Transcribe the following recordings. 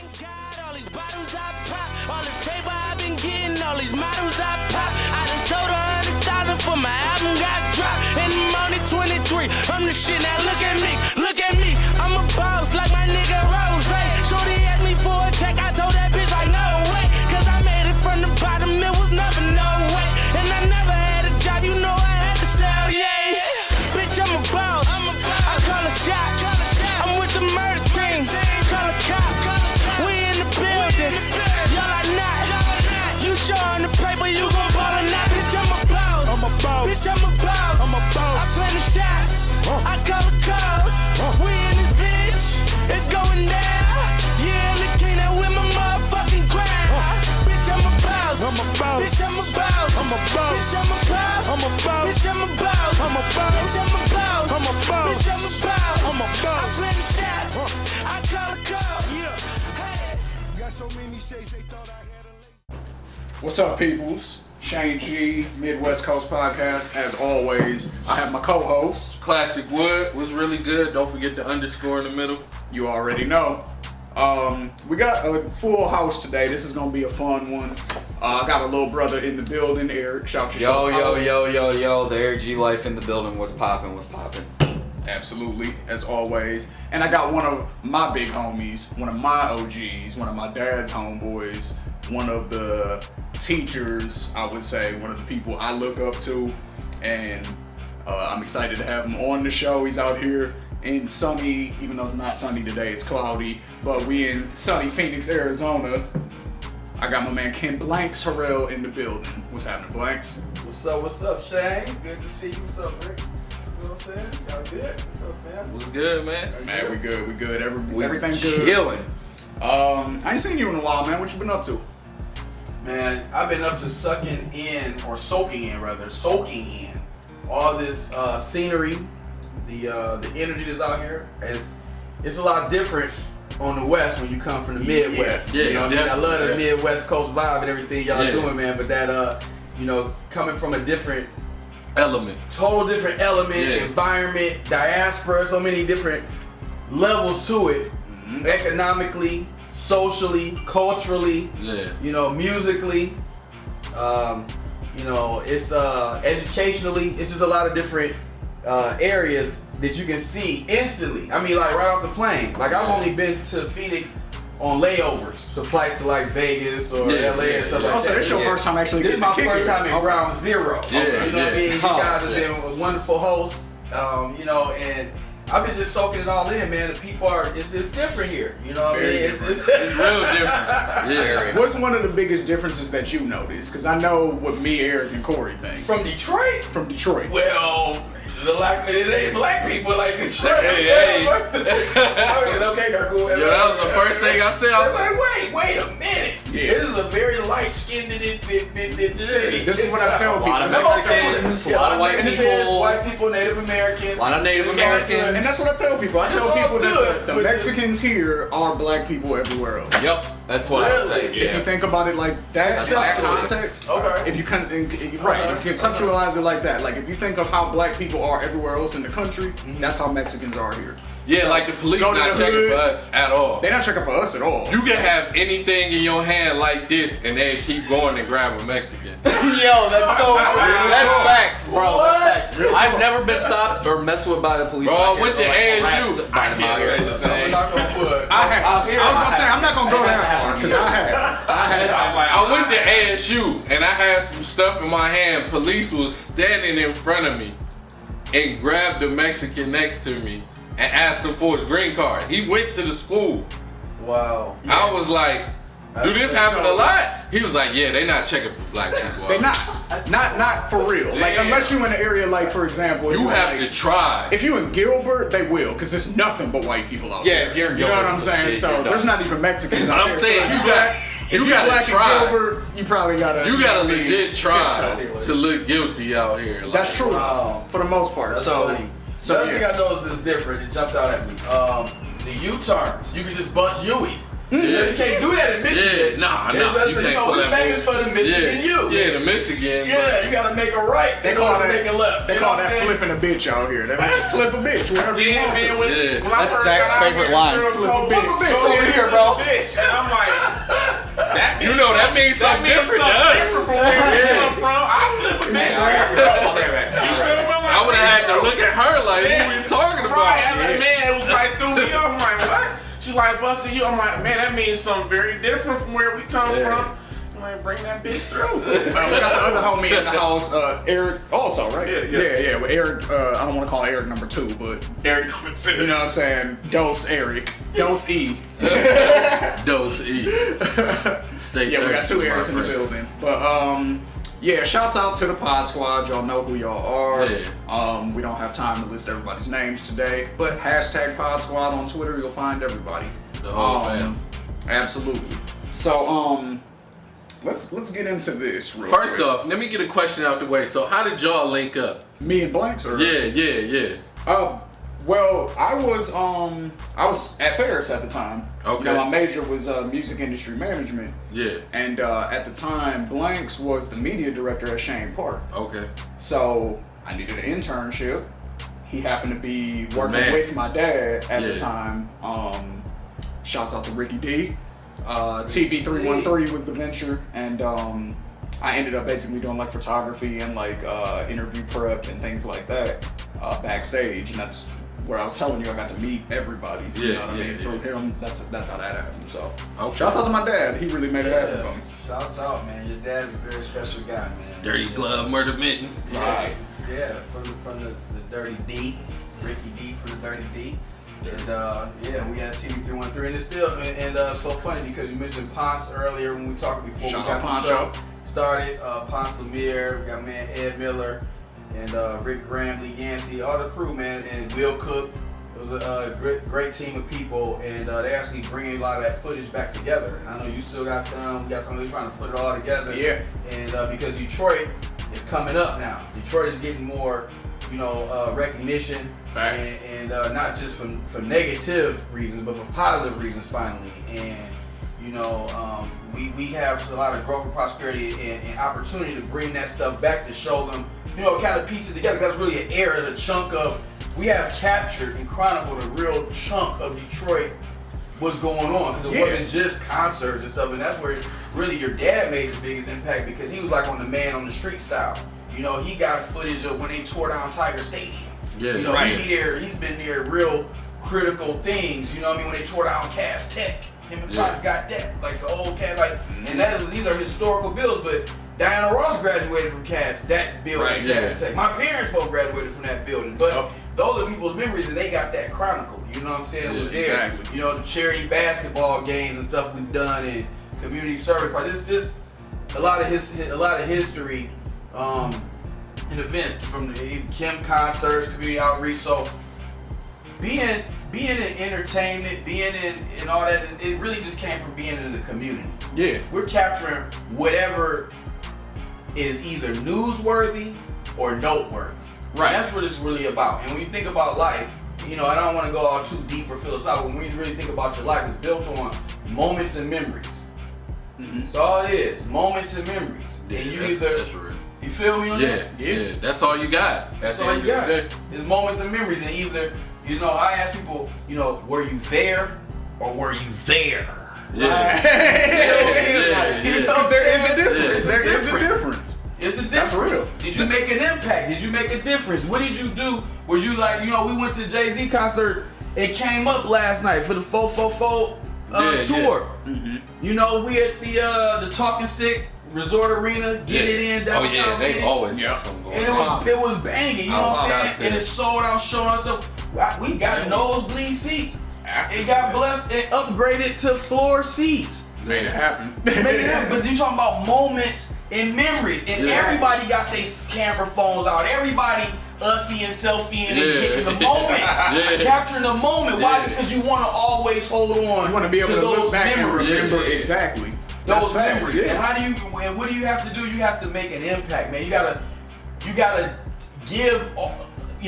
All these bottles I pop, all the paper I've been getting, all these models I pop. I done sold 100,000 for my album got dropped, and I'm only 23. I'm the shit, now look at me, I'm a boss like my nigga Rose. Shorty asked me for a check, I told that bitch like no way, cause I made it from the bottom, it was never no way. And I never had a job, you know I had to sell, yeah. Bitch, I'm a boss, I call a shots. I'm with the murder team, call a cop. We in the building, y'all are not. You showing the paper, you gon' ball or not. Bitch, I'm a boss, bitch, I'm a boss. I play the shots, I call the calls. We in this bitch, it's going down. Yeah, look in there with my motherfucking crown. Bitch, I'm a boss, bitch, I'm a boss. Bitch, I'm a boss, bitch, I'm a boss. Bitch, I'm a boss, bitch, I'm a boss. I play the shots, I call the calls. Hey. Got so many shades they thought I had a lace. What's up, peoples? Shane G, Midwest Coast Podcast. As always, I have my co-host. Classic Wood was really good. Don't forget the underscore in the middle. You already know. We got a full house today. This is gonna be a fun one. I got a little brother in the building, Eric. Shout yourself out. Yo. The Eric G life in the building. What's poppin'? Absolutely, as always. And I got one of my big homies, one of my OGs, one of my dad's homeboys, one of the teachers, I would say, one of the people I look up to. And I'm excited to have him on the show. He's out here in sunny, even though it's not sunny today, it's cloudy, but we in sunny Phoenix, Arizona. I got my man Ken Blanks Harrell in the building. What's happening, Blanks? What's up, Shane? Good to see you. What's up, Rick? You know what I'm saying? Y'all good? What's up, fam? What's good, man? Man, we good. Everything good. Chilling. I ain't seen you in a while, man. What you been up to? Man, I've been up to soaking in all this scenery, the energy that's out here. It's a lot different on the West when you come from the Midwest. Yeah, you know what I mean? I love the yeah. Midwest Coast vibe and everything y'all doing, man. But that, coming from a different total different element, environment, diaspora, so many different levels to it, economically, socially, culturally, musically, it's educationally, it's just a lot of different areas that you can see instantly. I mean, like right off the plane. Like I've only been to Phoenix on layovers, to flights to like Vegas or LA and stuff like that. So this your first time actually This is getting my first time at Ground Zero. Yeah, You know what I mean? You guys have shit. been wonderful hosts, and I've been just soaking it all in, man. The people it's different here. You know what I mean? It's Real different. Yeah. What's one of the biggest differences that you noticed? Because I know what me, Eric, and Corey think. From Detroit? From Detroit. Well, it ain't black people like Detroit. Hey. Okay, cool. Yo, that was the first thing I said. I was Like, wait a minute. Yeah. This is a very light-skinned city. This is what I tell people. A lot of Mexicans, a lot of white people. White people, Native Americans. A lot of Native Americans. And that's what I tell people. I tell all people good, that the but Mexicans here are black people everywhere else. Yep, that's what I would say. Really? If you think about it like that, in that context, Okay. if you conceptualize it like that, like if you think of how black people are everywhere else in the country, that's how Mexicans are here. Yeah, So, like the police go to not the checking hood. for us at all. They're not checking for us at all. You can have anything in your hand like this and they keep going and grab a Mexican. Yo, that's so that's facts, bro. What? That's facts. I've never been stopped or messed with by the police. Bro, I went to ASU. harassed by them out here. the same. I'm not gonna put. I was gonna say I'm not gonna go that far because I went to ASU and I had some stuff in my hand. Police was standing in front of me and grabbed the Mexican next to me and asked him for his green card. He went to the school. Wow. I was like, do this happen a lot? He was like, yeah, they not checking for black people. They not for real. Like Damn. unless you in an area like, for example, You have like, to try. If you in Gilbert, they will, because there's nothing but white people out there. Yeah, if you're in you know what I'm Gilbert, saying? yeah, So you're there's done. not even Mexicans out I'm there. saying So you if you're gotta black try. in Gilbert, you probably gotta. You gotta be legit try tiptoe. to look guilty out here. Like, That's true Wow. for the most part. That's So funny. So The other thing yeah. I noticed is different. It jumped out at me. The U-turns. You can just bust U's. You know, you can't do that in Michigan. Nah, You know, we're famous for the Michigan U. Yeah, the Michigan. Yeah, you gotta make a right. They call it make a left. They call that flipping a bitch out here. They flip a bitch wherever you want to. That's Zach's favorite line. Flip a bitch. Over here, bro. Bitch. And I'm like, that You know that means something different to us. different from where we come from. I flip a bitch. You feel me? I would have had to look at her like, what are you talking about? Right, I'm like, man, it was like threw me off. I'm like, what? She like busting you. I'm like, man, that means something very different from where we come from. I'm like, bring that bitch through. We got the other homie in the house, Eric, also, right? Yeah. Well, Eric, I don't want to call Eric number 2, but Eric coming to you know what I'm saying? Dose Eric. Dose E. Dose E. Stay Yeah, we got 2 thirsty, Erics in my the friend. building. But, yeah, shouts out to the Pod Squad. Y'all know who y'all are. Yeah. We don't have time to list everybody's names today, but hashtag Pod Squad on Twitter, you'll find everybody. The whole fam. Absolutely. So, let's get into this real First quick. off, let me get a question out the way. So, how did y'all link up? Me and Blanks, or Yeah. well, I was at Ferris at the time. Okay. You know, my major was music industry management. Yeah. And at the time, Blanks was the media director at Shane Park. Okay. So I needed an internship. He happened to be working Man. with my dad at Yeah. the time. Shouts out to Ricky D. TV313 was the venture, and I ended up basically doing like photography and like interview prep and things like that backstage, and that's where I was telling you I got to meet everybody. You know what I mean? Through him, that's how that happened. So shouts out to my dad. He really made it happen for me. Shouts out, man. Your dad's a very special guy, man. Dirty glove, murder mitten. Yeah, yeah, from the Dirty D, Ricky D from the Dirty D. And yeah, we had TV313, and it's still so funny because you mentioned Ponce earlier when we talked before Shout we got out the show Poncho. started. Ponce Lemire, we got man Ed Miller, and Rick Graham, Lee Yancey, all the crew, man, and Will Cook. It was a great team of people, and they actually bringing a lot of that footage back together. And I know you still got some. We got somebody trying to put it all together. Yeah. And because Detroit is coming up now, Detroit is getting more, recognition. Facts. And not just for negative reasons, but for positive reasons finally. And we have a lot of growth and prosperity and opportunity to bring that stuff back to show them, kind of piece it together. That's really an era, as a chunk of, we have captured and chronicled a real chunk of Detroit, what's going on. Because it wasn't just concerts and stuff, and that's where really your dad made the biggest impact, because he was like on the man on the street style. He got footage of when they tore down Tiger Stadium. Yeah, He be there. He's been there. Real critical things. When they tore down Cass Tech, him and Potts got that, like the old Cass, like, and these are historical builds. But Diana Ross graduated from that building, Cass Tech. My parents both graduated from that building, but those are people's memories, and they got that chronicled. You know what I'm saying? It was there. Exactly. The charity basketball games and stuff we've done, and community service. But it's just a lot of history. And events from the Kim concerts, community outreach. So being in entertainment, being in all that, it really just came from being in the community. Yeah. We're capturing whatever is either newsworthy or noteworthy. Right. And that's what it's really about. And when you think about life, I don't want to go all too deep or philosophical. When you really think about your life, it's built on moments and memories. Mm-hmm. That's all it is. Moments and memories. Yeah, and that's real. You feel me on that? Yeah. That's all you got. That's all you got. It's moments and memories, and either, I ask people, were you there or were you there? Yeah. There is a difference. There is a difference. It's a difference. That's real. Did you make an impact? Did you make a difference? What did you do? Were you like, we went to Jay-Z concert. It came up last night for the 444 tour. Mm-hmm. We at the Talking Stick Resort Arena, get it in downtown. Oh yeah, they Phoenix. always got something going And on. it was banging, you know what I'm saying? And it sold out, showing us stuff. We got nosebleed seats. It got blessed and upgraded to floor seats. Made it happen. But you talking about moments and memories. And everybody got their camera phones out. Everybody ussy and selfie and getting the moment. Capturing the moment. Why? Because you want to always hold on You want to be able to those look back memories. and remember exactly. Those That's memories. facts, And what do you have to do? You have to make an impact, man. You gotta give,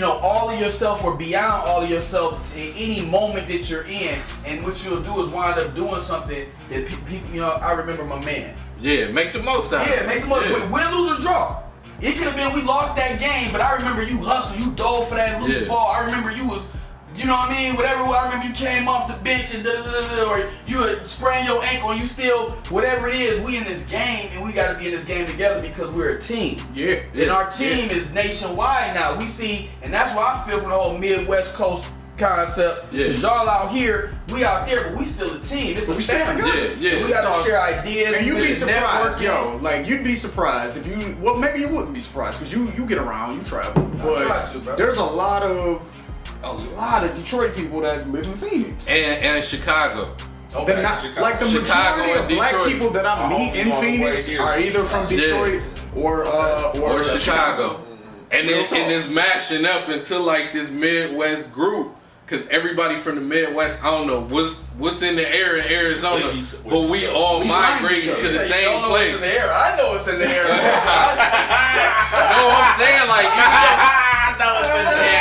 all of yourself or beyond all of yourself in any moment that you're in, and what you'll do is wind up doing something that people, I remember my man. Yeah, make the most out of it. Yeah, make the most. Yeah. Win, lose, or draw. It could have been we lost that game, but I remember you hustled, you dove for that loose ball. I remember you was, whatever. I remember you came off the bench and or you had sprained your ankle and you still, whatever it is, we in this game and we got to be in this game together because we're a team. Yeah. And our team is nationwide now. We see, and that's why I feel for the whole Midwest Coast concept. Because y'all out here, we out there, but we still a team. It's a family. Yeah. We got to share ideas. And you'd be surprised, networking. you'd be surprised if you, maybe you wouldn't be surprised because you get around, you travel. But try to, bro. there's a lot of Detroit people that live in Phoenix. And Chicago. Okay. They're not, Chicago. like the Chicago majority of and black Detroit. people that I meet in Phoenix are either from Detroit or Chicago. And Real then talk. and it's mashing up into like this Midwest group. Cause everybody from the Midwest, I don't know what's in the air in Arizona, but we all migrating to the same place. It's in the air. I know it's in the air. No, I'm saying like I know it's in there.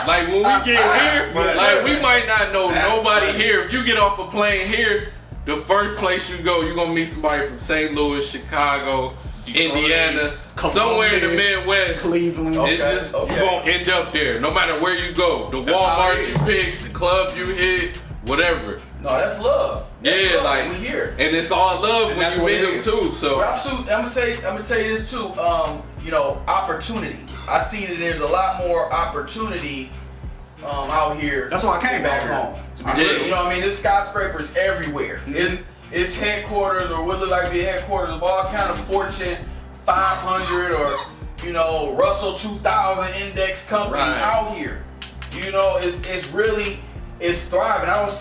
like when we get here, like we might not know nobody here. If you get off a plane here, the first place you go, you're gonna meet somebody from St. Louis, Chicago, Indiana, somewhere in the Midwest. Cleveland. It's just you gonna end up there, no matter where you go. The Walmart you pick, the club you hit, whatever. No, that's love. That's love. Like we here. and it's all love when that's you what meet it them is. too. So I'm gonna tell you this too. Opportunity. I see that there's a lot more opportunity out here. That's why I came back out home. here. There's skyscrapers everywhere. It's headquarters or what look like the headquarters of all kind of Fortune 500 or Russell 2000 index companies out here. It's thriving. I don't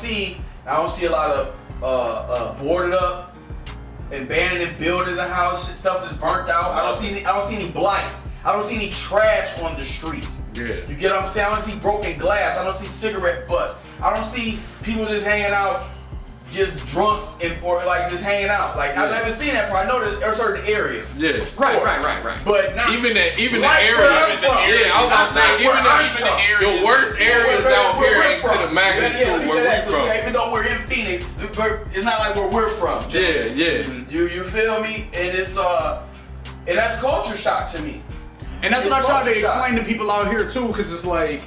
see a lot of boarded up, abandoned buildings and houses, stuff that's burnt out. I don't see any blight. I don't see any trash on the street. yeah. You get what I'm saying? I don't see broken glass. I don't see cigarette butts. I don't see people just hanging out, just drunk or just hanging out. Like I've never seen that part. I know there are certain areas. Yeah. Right. Even But not the like area. where I'm from. Yeah, I was about to say Not where I'm from. the worst areas out here ain't to the magnitude let me say where that, we from. even though we're in Phoenix, it's not like where we're from. Yeah. You feel me? And it's and that's a culture shock to me. And that's It's what I try to culture shock. explain to people out here too, because it's like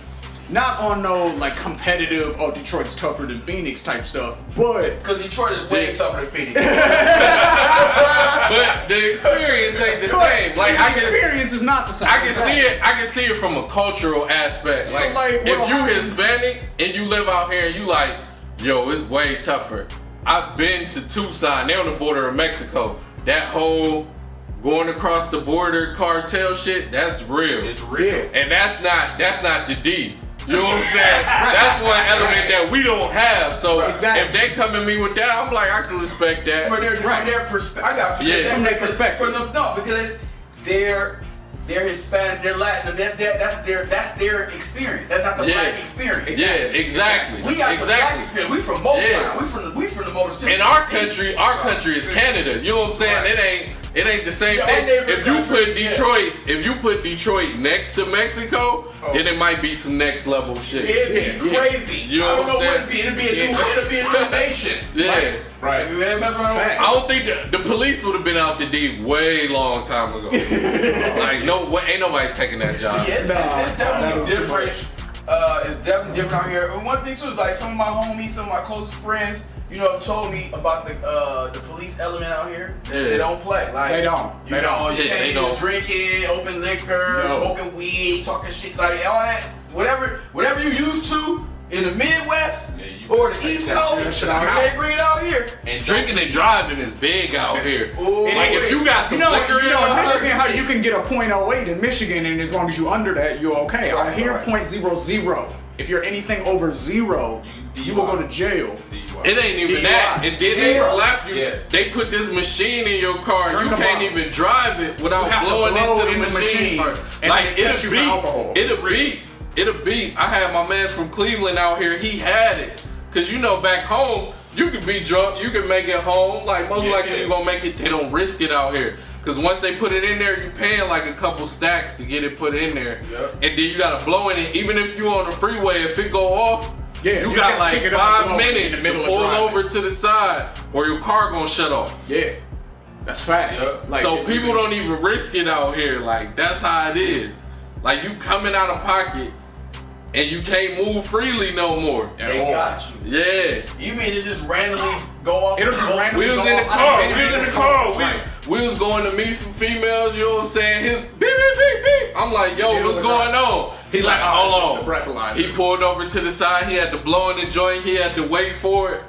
not on no like competitive, Detroit's tougher than Phoenix type stuff, but Because Detroit is way tougher than Phoenix. But the experience ain't the same. Like the experience is not the same. I can see it from a cultural aspect. So, Like, well, if you Hispanic and you live out here and you like, yo, it's way tougher. I've been to Tucson. They're on the border of Mexico. That whole going across the border cartel shit, that's real. It's real. And that's not the D. You know what I'm saying? That's one element that we don't have. So Exactly. if they come at me with that, I'm like, I can respect that. From their perspective, I got you. Yeah. From their perspective. Because they're Hispanic, they're Latin. That's their experience. That's not the black experience. Yeah, exactly. We got the black experience. We from Motown. Yeah. We from the Motor City. In our country is Canada. You know what I'm saying? Right. It ain't the same Yeah, thing. our neighboring If you country, put Detroit next to Mexico, then it might be some next level shit. It'd be crazy. You know I don't know what I'm what it'd be. It'd be a new nation. Yeah. Right. Man, mess around with- I don't think the police would have been out the D way long time ago. Like ain't nobody taking that job. Yeah, it's definitely different. It's definitely different out here. And one thing too, like some of my homies, some of my closest friends, have told me about the police element out here. They don't play. Like They don't. You can't they be don't. just drinking, open liquor, No. smoking weed, talking shit, like all that. Whatever you used to in the Midwest or the East Coast, you can't bring it out here. And Drinking and driving is big out here. Ooh, Like if you got some liquor in in your Michigan, how you can get a .08 in Michigan, and as long as you under that, you're okay. Out here, Right. .00. If you're anything over 0, you will go to jail. It ain't even DUI. that. And then they Zero. slap you. Yes. They put this machine in your car. Turn You them can't on. even drive it without You have to blowing blow into in the the machine. machine, first. and Like then it tests you for alcohol. It'll beat. I had my man from Cleveland out here. He had it. Cause back home, you can be drunk. You can make it home. Like most likely you're gonna make it. They don't risk it out here. Cause once they put it in there, you paying like a couple stacks to get it put in there. Yep. And then you gotta blow in it. Even if you on the freeway, if it go off, Yeah, you you got gotta like pick it up and 5 blow it in minutes the middle to of pull driving. over to the side or your car gonna shut off. Yeah, that's facts. Yep. Like, So people don't even risk it out here. Like that's how it is. Like you coming out of pocket and you can't move freely no more. They got you. Yeah. You mean it just randomly go off? It'll just randomly We was go in the off. car. I We didn't was in the think car. Right. We was going to meet some females. You know what I'm saying? His beep beep beep beep. I'm like, yo, Yeah, what's what's going on? He's like, hold on. Breathalyzer. He pulled over to the side. He had to blow in the joint. He had to wait for it.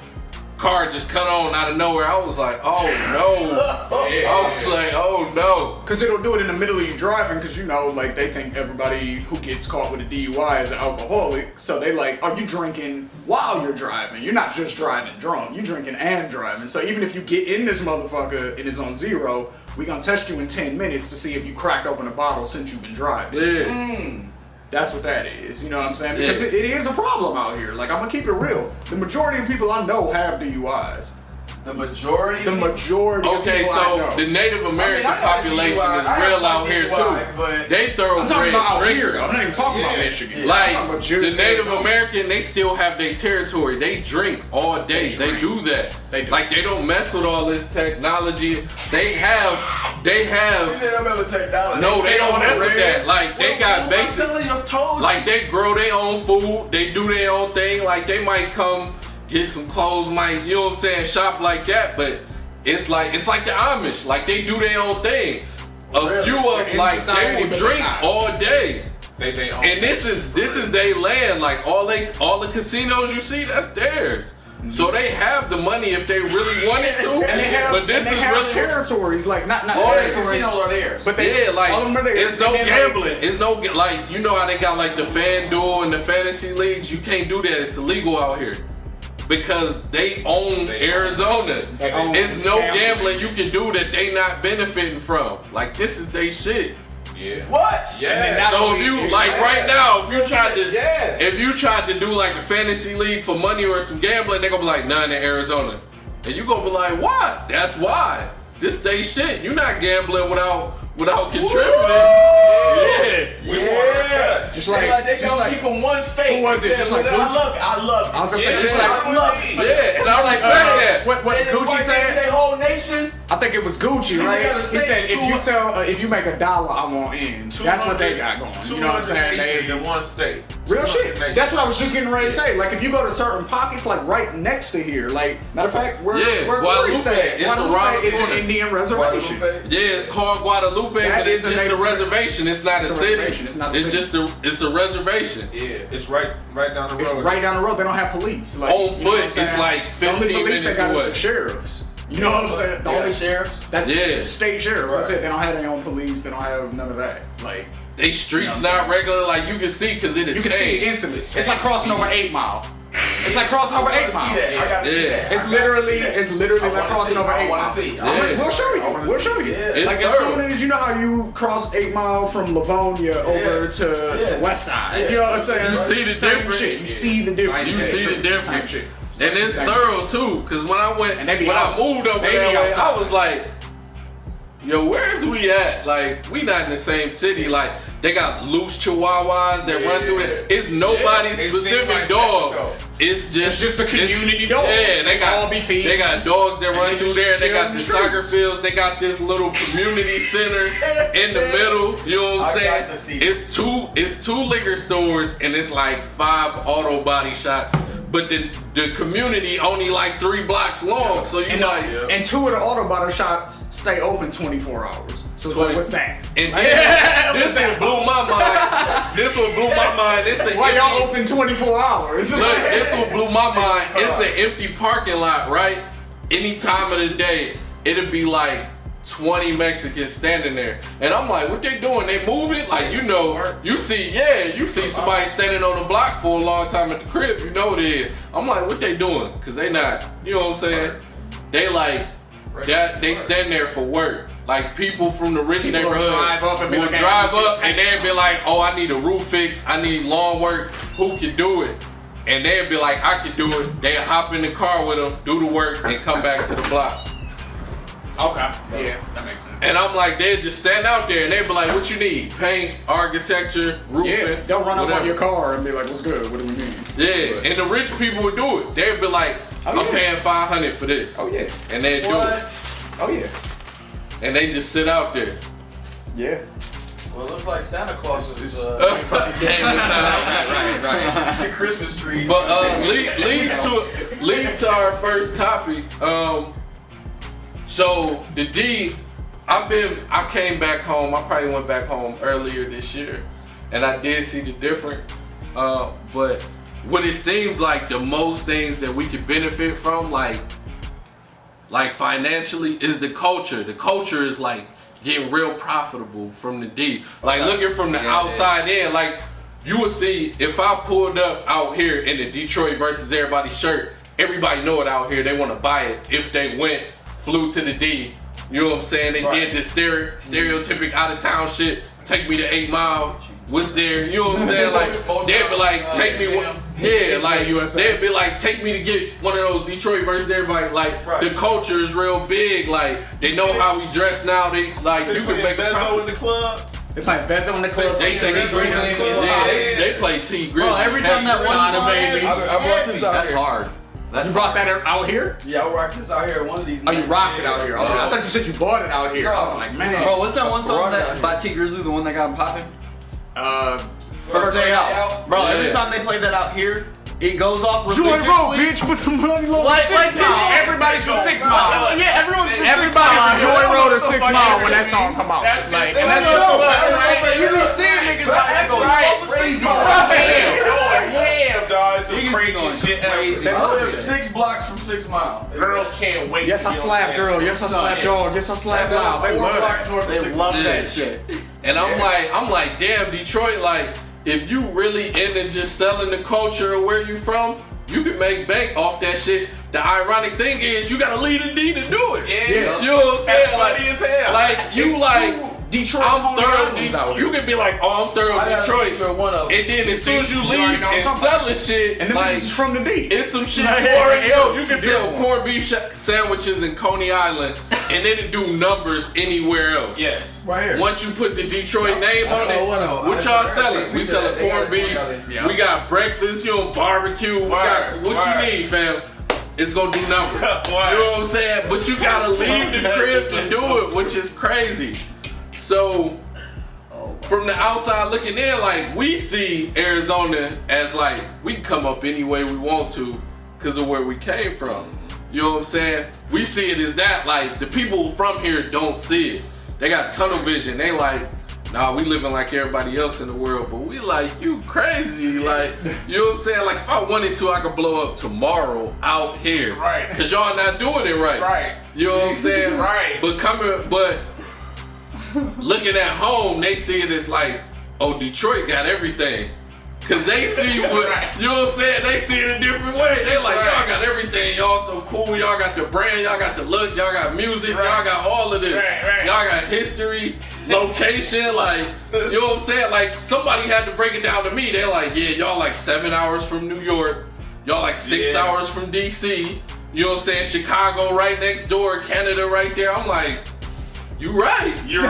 Car just cut on out of nowhere. I was like, oh no. I was like, oh no. Because it'll do it in the middle of you driving, because you know, like, they think everybody who gets caught with a DUI is an alcoholic. So they like, are you drinking while you're driving? You're not just driving drunk, you're drinking and driving. So even if you get in this motherfucker and it's on 0, we gonna test you in 10 minutes to see if you cracked open a bottle since you've been driving. Yeah. That's what that is, you know what I'm saying? Because Yeah. it is a problem out here. Like, I'm gonna keep it real. The majority of people I know have DUIs. The majority. The majority of Okay, people I so know. the Native American I got population DUI. is I have real my out here DUI, too. but- They I'm talking thoroughbred about out here. drinkers. I'm not even talking about Yeah. Michigan. Yeah. I'm Like talking about the just Native Arizona. American, they still have their territory. They drink all day. They drink. do that. They do. Like they don't mess with all this technology. They You have. said I'm gonna technology. No, they don't mess with that. reds. Like they got basic. I just told you. Like they grow their own food. They do their own thing. Like they might come get some clothes, might you know what I'm saying, shop like that. But it's like the Amish. Like they do their own thing. A Really? few They're of in like society, they will but drink they're not. all day. They own And this is their land. Like all the casinos you see, that's theirs. So they have the money if they really wanted to. And they have, but this and they is have really territories, like not All the territories, casinos are theirs. but they yeah, like all of them are theirs. it's no And then, like, gambling. It's no like you know how they got like the FanDuel and the fantasy leagues. You can't do that. It's illegal out here because they own Arizona. They own It's no gambling. gambling you can do that they not benefiting from. Like this is they shit. Yeah. What? Yeah. So if you like right now, if you tried to, Yes. if you tried to do like a fantasy league for money or some gambling, they gonna be like, none in Arizona, and you gonna be like, what? That's why. This they shit. You not gambling without contributing. Yeah. Yeah. Just like- they just gonna like- keep in one state. who was it? They Just said, like I Gucci? love it. I love it. I was gonna say, Yeah. just like I love it. Yeah, and I just like respect that. what And it's Gucci white said. Their whole nation. I think it was Gucci, They right? got a He state said if to- you sell, if you make $1, I want in. That's what they got going. You know what I'm saying? Nations They, in one state. real 200 shit. nations. That's what I was just getting ready to say. Like if you go to certain pockets, like right next to here, like matter of fact, where Yeah, where Guadalupe. Corey stayed, It's around the is an corner. Indian reservation. Guadalupe. Yeah, it's called Guadalupe, That but it's is a just a neighborhood. reservation. It's not It's a a city. reservation. It's not a city. It's a reservation. Yeah, it's right down the road. It's right down the road. They don't have police. Like, On you know foot, what I'm it's saying? like The only 15 police they minutes got is away. the sheriffs. You know what I'm saying? The Yeah, only sheriffs. That's Yeah. the state sheriffs. That's Right. it. They don't have their own police. They don't have none of that. Like They streets You know what I'm not regular, like you can see because it you can see it instantly. It's like crossing over 8 Mile. It's like crossing I over want 8 to see Mile. that. I gotta see Yeah. that. It's I gotta literally, see that. it's literally I like wanna crossing see. over 8 I wanna Mile. see. Yeah. We'll show I you. wanna We'll see. show you. Yeah. It's Like as thorough. soon as you know how you cross 8 Mile from Livonia over to Yeah. the west side. Yeah. You know what I'm saying? You see the Same difference. shit. You see the difference. You see the Same difference. shit. And it's Same thorough too, because when I went, And they be when out. I moved over They be that way, outside. I was like, yo, where's we at? Like, we not in the same city. Like, they got loose chihuahuas that run through it. It's nobody's It specific seems like dog. Mexico. It's just a community dog. Yeah, they got all be feeding. they got dogs that run they through just there. They chill got in the the soccer streets. fields. They got this little community center in the middle. You know what I'm I saying? got to see It's two liquor stores and it's like 5 auto body shops. But the community only like 3 blocks long. So you And, like and 2 of the auto body shops stay open 24 hours. So it's like, what's that? And then, this one blew my mind. This one blew my mind. It's a Why y'all empty- open 24 hours? Look, this one blew my mind. It's an empty parking lot, right? Any time of the day, it'll be like 20 Mexicans standing there. And I'm like, what they doing? They moving? Like, you know, you see somebody standing on the block for a long time at the crib, you know what it is. I'm like, what they doing? Cause they not, you know what I'm saying? They like, that they stand there for work. Like people from the rich People will neighborhood drive up and be will like, drive "Hey, up and they'd be like, oh, I need a roof fix, I need lawn work, who can do it? And they'd be like, I can do it. They'd hop in the car with them, do the work, and come back to the block. Okay. Yeah, that makes sense. And I'm like, they'd just stand out there and they'd be like, what you need? Paint, architecture, roofing. Yeah, don't run up whatever. on your car and be like, what's good? What do we need? Yeah, and the rich people would do it. They'd be like, I'm paying $500 for this. Oh, yeah. And they'd do it. Oh, yeah. And they just sit out there. Yeah. Well, it looks like Santa Claus is Came with time. to Christmas trees. But lead to our first topic. So the D, I came back home. I probably went back home earlier this year, and I did see the difference. But what it seems like the most things that we could benefit from, like financially, is the culture. The culture is like getting real profitable from the D. Like looking from the outside in, like you would see if I pulled up out here in the Detroit versus everybody shirt, everybody know it out here. They want to buy it if they flew to the D. You know what I'm saying? They did this stereotypic out of town shit. Take me to 8 Mile. What's there? You know what I'm saying? Like they'd be like, take me one. Yeah, like they'd be like, take me to get one of those Detroit versus everybody. Like the culture is real big. Like they know how we dress now. They like you can make a Bezo in the club. They play Bezo in the club. They take it seriously. They play T Grizzly. Bro, every time that one Sana, song baby. I brought this out that's here. hard. That's You brought that out here? Yeah, I rocked this out here at one of these. Oh, you nights. rocked it out here. Oh, I thought you said you bought it out here. I was like, man. Bro, what's that one song Rock out that here. by T Grizzly, the one that got him popping? First Day Out. Bro, every Yeah. time they play that out here, it goes off Joy Road, religiously. bitch, with the money low. Like 6 people- Mile. Everybody's from 6 Mile. Yeah, everyone's from Everybody's from Joy Road or 6 Mile when that song come out. That's Like, just- and that's No, what You be seeing niggas But I asked go you about the 6 Mile. Damn, dog. It's some Niggas crazy going shit crazy. happening. I live 6 blocks from 6 Mile. Girls can't wait. Yes, to I be on slap dance girl. floor. Yes, I slap dog. Yes, I slap loud. They 4 love blocks that. north of They 6 love Mile. that shit. And I'm like, damn, Detroit, like, if you really into just selling the culture of where you from, you can make bank off that shit. The ironic thing is, you gotta lead a D to do it. Yeah. You know what I'm saying? That's funny as hell. Like, you It's like, two Detroit I'm Pony thorough Islands out Detroit. here. You can be like, oh, I'm thorough I got a Detroit. picture of one of them. And then as soon as you You leave already know what I'm and talking about. selling shit, And then like, this is from the D. it's some shit Like, you already know. You can it's a sell different corned beef sandwiches in Coney Island, and then it do numbers anywhere else. Yes. Right here. Once you put the Detroit name I on saw it, one of them. what I y'all got selling? a We picture selling of that. They corned got beef. Coney Island. Yeah. We got breakfast, barbecue. We got what Word. you need, fam. It's gonna do numbers. You know what I'm saying? But you gotta leave the crib to do it, which is crazy. So from the outside looking in, like we see Arizona as like we can come up any way we want to because of where we came from. You know what I'm saying? We see it as that, like the people from here don't see it. They got tunnel vision. They like, nah, we living like everybody else in the world, but we like, you crazy. Like, you know what I'm saying? Like if I wanted to, I could blow up tomorrow out here. Right. Cause y'all not doing it right. Right. You know what I'm saying? Right. But looking at home, they see it as like, oh, Detroit got everything. Cause they see what, you know what I'm saying? They see it a different way. They like, y'all got everything. Y'all so cool. Y'all got the brand. Y'all got the look. Y'all got music. Y'all got all of this. Right. Y'all got history, location. Like, you know what I'm saying? Like somebody had to break it down to me. They're like, yeah, y'all like 7 hours from New York. Y'all like 6 hours from DC. You know what I'm saying? Chicago right next door. Canada right there. I'm like, you right. You're right.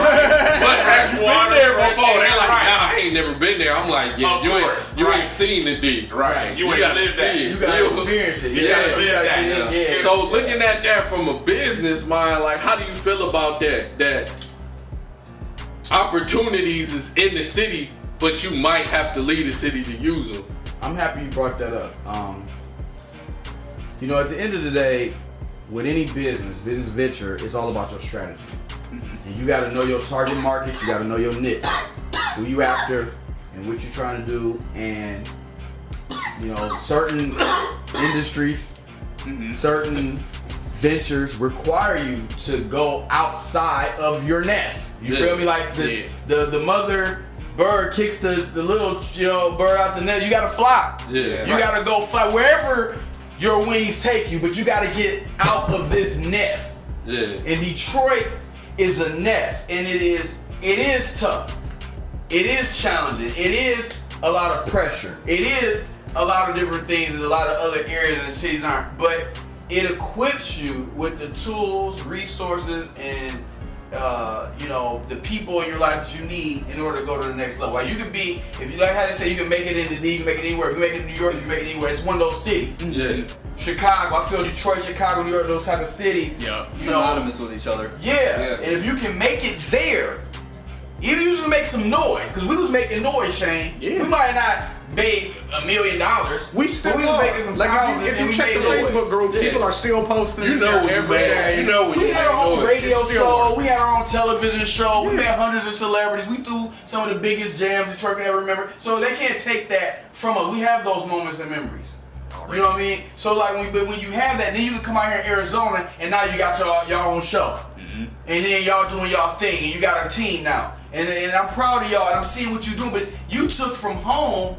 But have you been water, there fresh before? air, They're like, right. nah, I ain't never been there. I'm like, yeah, Of you course, ain't right. seen the D. Right. You ain't gotta lived that. see it. You gotta experience it. You Yeah. gotta get in. Yeah. So looking at that from a business mind, like how do you feel about that? That opportunities is in the city, but you might have to leave the city to use them. I'm happy you brought that up. You know, at the end of the day, with any business venture, it's all about your strategy. And you gotta know your target market, you gotta know your niche, who you after, and what you're trying to do. And, you know, certain industries, certain ventures require you to go outside of your nest. You feel me? Like the mother bird kicks the little, you know, bird out the nest. You gotta fly. Yeah. You gotta go fly wherever your wings take you, but you gotta get out of this nest. Yeah. And Detroit is a nest, and it is tough. It is challenging. It is a lot of pressure. It is a lot of different things in a lot of other areas in the cities aren't. But it equips you with the tools, resources, and the people in your life that you need in order to go to the next level. Like you could be, if you like how they say, you can make it in the D, you can make it anywhere. If you make it in New York, you can make it anywhere. It's one of those cities. Yeah. Chicago, I feel Detroit, Chicago, New York, those type of cities. Yeah. Synonymous with each other. Yeah. And if you can make it there, even if you just make some noise, because we was making noise, Shane. Yeah. We might not made $1 million. We still but we was making some thousands, if and you we check made the noise. Facebook group, people are still posting. You know every day. You know when We you had our own know it. radio It's still show. work. We had our own television show. We met hundreds of celebrities. We threw some of the biggest jams Detroit could ever remember. So they can't take that from us. We have those moments and memories. You know what I mean? So like when you have that, then you can come out here in Arizona and now you got your own show. And then y'all doing y'all thing and you got a team now. And I'm proud of y'all and I'm seeing what you do, but you took from home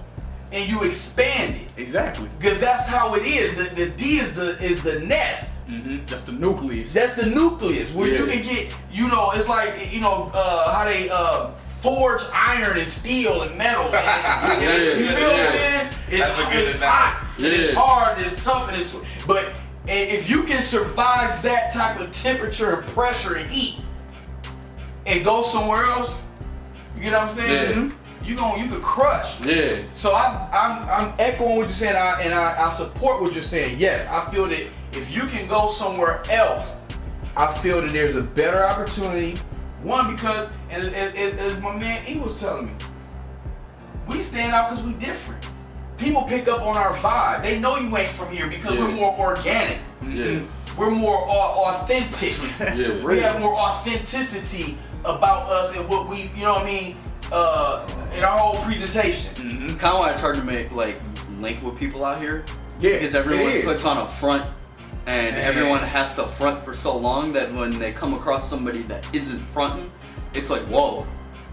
and you expanded. Exactly. Because that's how it is. The D is the nest. That's the nucleus. That's the nucleus where you can get, it's like, how they forge iron and steel and metal. You feel what I'm saying? It's hot. Yeah. It's hard, it's tough, and it's, but if you can survive that type of temperature and pressure and heat and go somewhere else, you get what I'm saying? You could crush. Yeah. So I'm echoing what you're saying, and I support what you're saying. Yes, I feel that if you can go somewhere else, I feel that there's a better opportunity. One, because, and as my man E was telling me, we stand out because we different. People pick up on our vibe. They know you ain't from here because we're more organic. Yeah. We're more authentic. Yeah. We have more authenticity about us and what we, you know what I mean, in our whole presentation. Kind of why it's hard to make link with people out here. Yeah, Because everyone it is. puts on a front, and everyone has to front for so long that when they come across somebody that isn't fronting, it's like, whoa,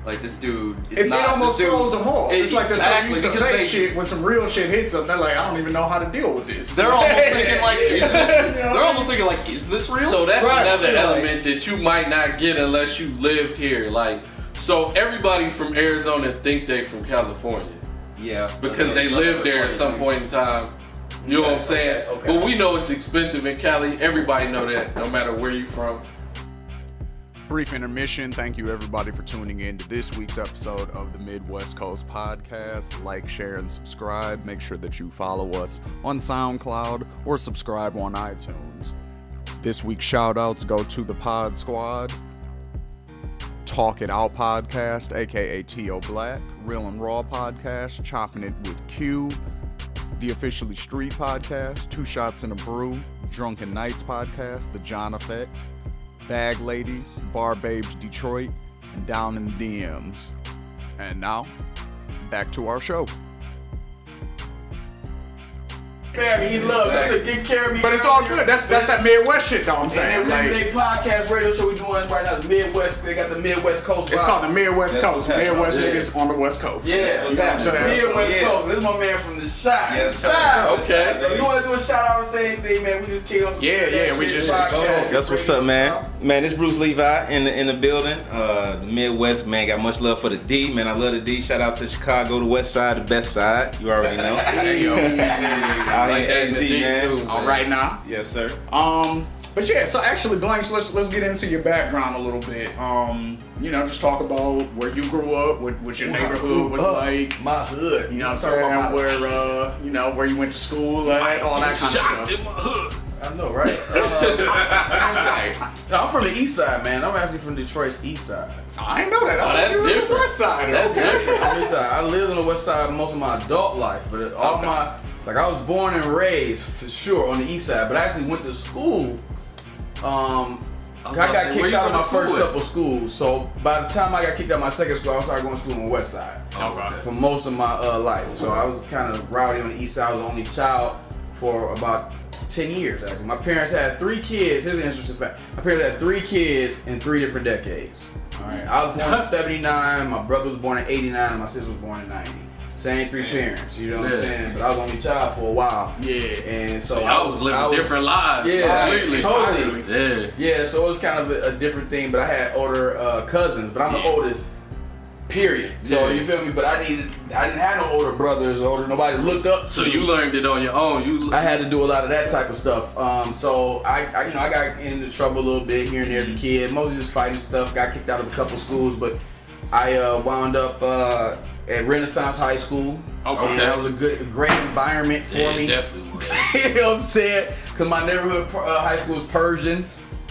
like this dude is It almost throws them off. It's like they're so Exactly, used to because fake they- shit. When some real shit hits them, they're like, I don't even know how to deal with this. They're almost thinking like, is this, You know? they're almost thinking like, is this real? So that's Right. another Yeah. element that you might not get unless you lived here. Like, so everybody from Arizona think they from California Yeah. because they lived there at some point in time. You know what I'm saying? Okay. But we know it's expensive in Cali. Everybody know that, no matter where you from. Brief intermission. Thank you everybody for tuning in to this week's episode of the Midwest Coast Podcast. Like, share, and subscribe. Make sure that you follow us on SoundCloud or subscribe on iTunes. This week's shout outs go to the Pod Squad, Talk It Out Podcast, aka T.O. Black, Real and Raw Podcast, Chopping It with Q, the Officially Street Podcast, Two Shots in a Brew, Drunken Nights Podcast, The John Effect, Bag Ladies, Bar Babes Detroit, and Down in the DMs. And now, back to our show. He loves to get care of me. But it's all good. That's that Midwest shit, though. I'm saying. And then they podcast radio show we doing right now. The Midwest, they got the Midwest Coast. It's vibe. called the Midwest That's Coast. what's Midwest happening. niggas on the West Coast. Yeah, You know what I'm saying? Midwest Yeah. Coast. This is my man from the shot. Yes, sir. Shot. Okay. Yo, you want to do a shout out or say anything, man? We just kick on some Yeah, that yeah, we shit, just- podcast, That's what's radio up, man. style. Man, it's Bruce Levi in the building. The Midwest, man, got much love for the D, man. I love the D. Shout out to Chicago, the West Side, the best side. You already know. Hey, yo. Out Like here that in in the AZ, D man. too. All right now. Yes, sir. But yeah, so actually, Blanks, let's get into your background a little bit. Just talk about where you grew up, what your neighborhood was like. My hood. You know what I'm Talk saying? about my Where life. where you went to school, at, all that kind of Shot stuff. in my hood. I know, right? I'm from the east side, man. I'm actually from Detroit's east side. I ain't know that. I Oh, thought that's you were the different. West Side. That's Okay. different. East side. I lived on the west side most of my adult life, but all my, I was born and raised for sure on the east side, but I actually went to school. I got kicked out of my first couple schools, so by the time I got kicked out of my second school, I started going to school on the west side Okay. for most of my life. So I was kind of rowdy on the east side. I was the only child for about 10 years, actually. My parents had 3 kids. Here's an interesting fact. My parents had 3 kids in 3 different decades. All right. I was born in 79, my brother was born in 89, and my sister was born in 90. Same 3 parents, you know what I'm saying? But I was the only child for a while. Yeah. And so I was living different lives. Yeah, completely. totally. Yeah. Yeah, so it was kind of a different thing, but I had older cousins, but I'm the oldest Period. So you feel me? But I didn't have no older brothers or nobody looked up to. So you learned it on your own. I had to do a lot of that type of stuff. So I got into trouble a little bit here and there as a kid. Mostly just fighting stuff. Got kicked out of a couple schools, but I wound up at Renaissance High School. Okay. And that was a great environment for me. Definitely was. You know what I'm saying? Because my neighborhood high school is Persian.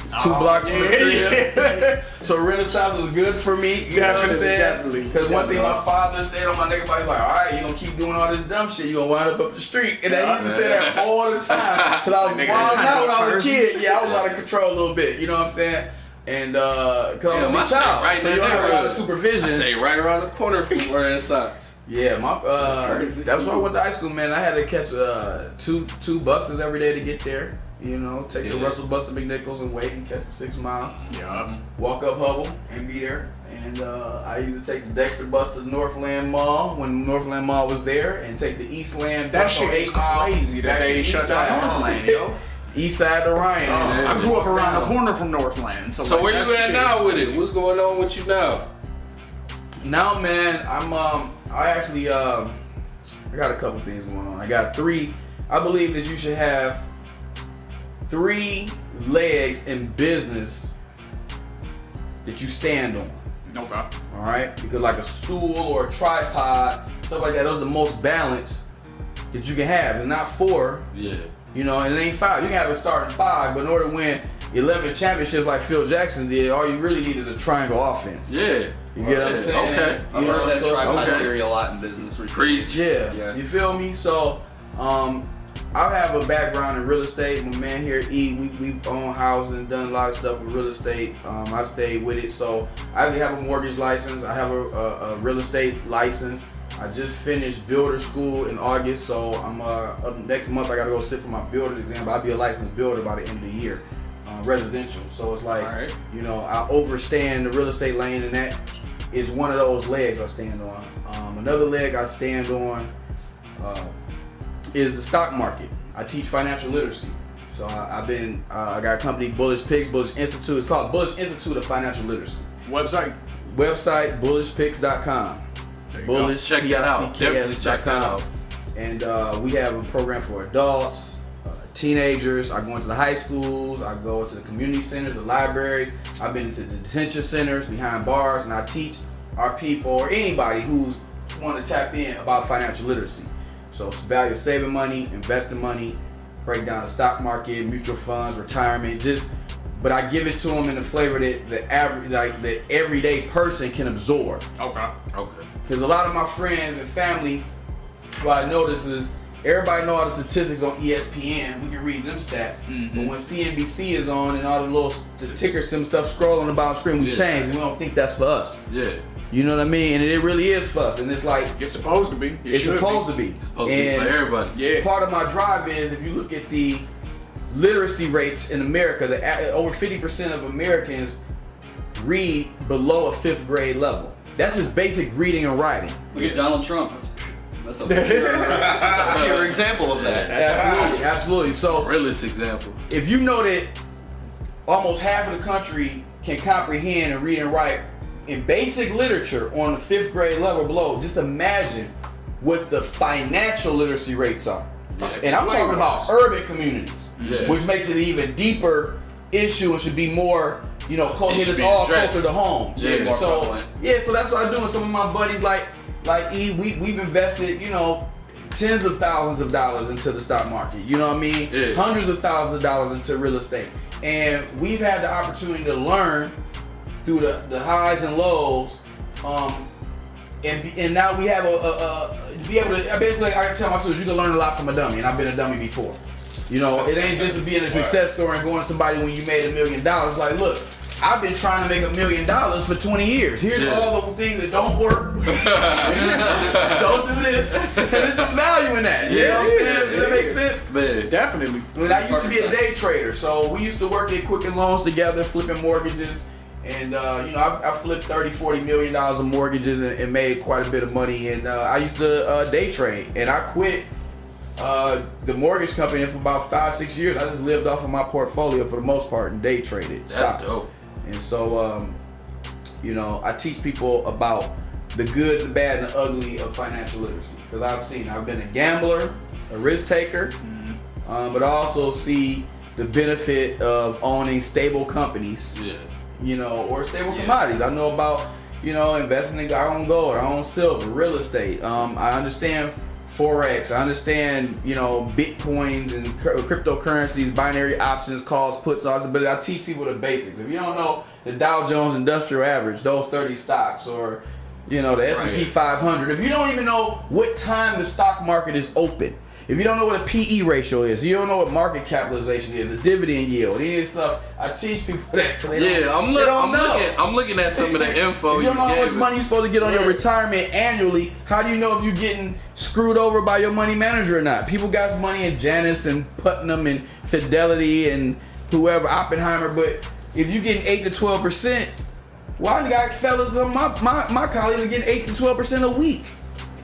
It's 2 blocks from the crib. So Renaissance was good for me. You know what I'm saying? Definitely. Because one thing my father stayed on my nigga, like, all right, you gonna keep doing all this dumb shit, you gonna wind up the street. And he used to say that all the time. Because I was wilding out when I was a kid. Yeah, I was out of control a little bit. You know what I'm saying? And because I'm a child, right so you don't have a lot of supervision. I stay right around the corner from Renaissance. Yeah, that's why I went to high school, man. I had to catch two buses every day to get there. You know, take the Russell bus to McNichols and wait and catch the 6 mile. Yeah. Walk up Hubble and be there. And I used to take the Dexter bus to the Northland Mall when Northland Mall was there, and take the Eastland That bus shit on 8 is Mile crazy that back to they the shut east down side. Northland, yo. East side to Ryan. I grew up around the corner from Northland. So So like, where that you at shit now is with crazy. it? What's going on with you now? Now, man, I actually I got a couple things going on. I got 3. I believe that you should have 3 legs in business that you stand on. Okay. All right, because like a stool or a tripod, stuff like that, those are the most balance that you can have. It's not 4, Yeah. you know, and it ain't 5. You can have a starting 5, but in order to win 11 championships like Phil Jackson did, all you really need is a triangle offense. Yeah. You get what I'm saying? Okay. I've You know, heard that so- tripod theory a lot in business recently. Preach. Yeah, you feel me? So, I have a background in real estate. My man here, E, we own houses and done a lot of stuff with real estate. I stayed with it. So, I actually have a mortgage license. I have a real estate license. I just finished builder school in August. So, I'm next month I got to go sit for my builder exam. But I'll be a licensed builder by the end of the year, residential. So, it's like, Alright. you know, I overstand the real estate lane, and that is one of those legs I stand on. Another leg I stand on is the stock market. I teach financial literacy. So I got a company, Bullish Picks, Bullish Institute. It's called Bullish Institute of Financial Literacy. Website. Website, bullishpicks.com. There you go. Bullish, Check that out. Definitely check that PICKS.com. out. And we have a program for adults, teenagers. I go into the high schools. I go into the community centers, the libraries. I've been into the detention centers, behind bars, and I teach our people or anybody who's want to tap in about financial literacy. So it's the value of saving money, investing money, break down the stock market, mutual funds, retirement, but I give it to them in the flavor that the everyday person can absorb. Okay. Okay. Because a lot of my friends and family, what I notice is everybody know all the statistics on ESPN. We can read them stats. Mm-hmm. But when CNBC is on and all the ticker sim stuff scroll on the bottom screen, we change. And we don't think that's for us. Yeah. You know what I mean? And it really is for us. And it's like, It's supposed to be. it's supposed to be. Supposed to be for everybody. Yeah. Part of my drive is, if you look at the literacy rates in America, over 50% of Americans read below a 5th grade level. That's just basic reading and writing. Look at Donald Trump. That's a pure example of that. Absolutely, absolutely. So Realist example. if you know that almost half of the country can comprehend and read and write in basic literature on the 5th grade level below, just imagine what the financial literacy rates are. Yeah. And I'm talking about urban communities, Yeah. which makes it an even deeper issue and should be more, hit should us be all addressed. closer to home. Yeah, more so prevalent. so that's what I do with some of my buddies like E. We've invested, tens of thousands of dollars into the stock market. You know what I mean? Yeah. Hundreds of thousands of dollars into real estate. And we've had the opportunity to learn through the highs and lows. And now we have be able to, basically I can tell my students, you can learn a lot from a dummy, and I've been a dummy before. It ain't just being a success story and going to somebody when you made $1 million. Like, look, I've been trying to make $1 million for 20 years. Here's all the things that don't work. Don't do this. And there's some value in that. You know what I'm saying? Does that make sense? Man. Definitely. I mean, I used to be a day trader, so we used to work at Quicken Loans together, flipping mortgages. And, I flipped $30-40 million of mortgages and made quite a bit of money. And I used to day trade. And I quit the mortgage company for about 5-6 years. I just lived off of my portfolio for the most part and day traded stocks. That's dope. And so, I teach people about the good, the bad, and the ugly of financial literacy. Because I've been a gambler, a risk taker, but I also see the benefit of owning stable companies, or stable commodities. I know about, investing in our own gold, our own silver, real estate. I understand Forex. I understand, Bitcoins and cryptocurrencies, binary options, calls, puts, options, but I teach people the basics. If you don't know the Dow Jones Industrial Average, those 30 stocks, or, the S&P 500, if you don't even know what time the stock market is open, if you don't know what a PE ratio is, you don't know what market capitalization is, a dividend yield, any of this stuff, I teach people that. I'm looking at some of the info. If you don't know how much money you're supposed to get on your retirement annually, how do you know if you're getting screwed over by your money manager or not? People got money in Janus and Putnam and Fidelity and whoever, Oppenheimer, but if you're getting 8 to 12%, why the guy fellas, my colleagues are getting 8 to 12% a week,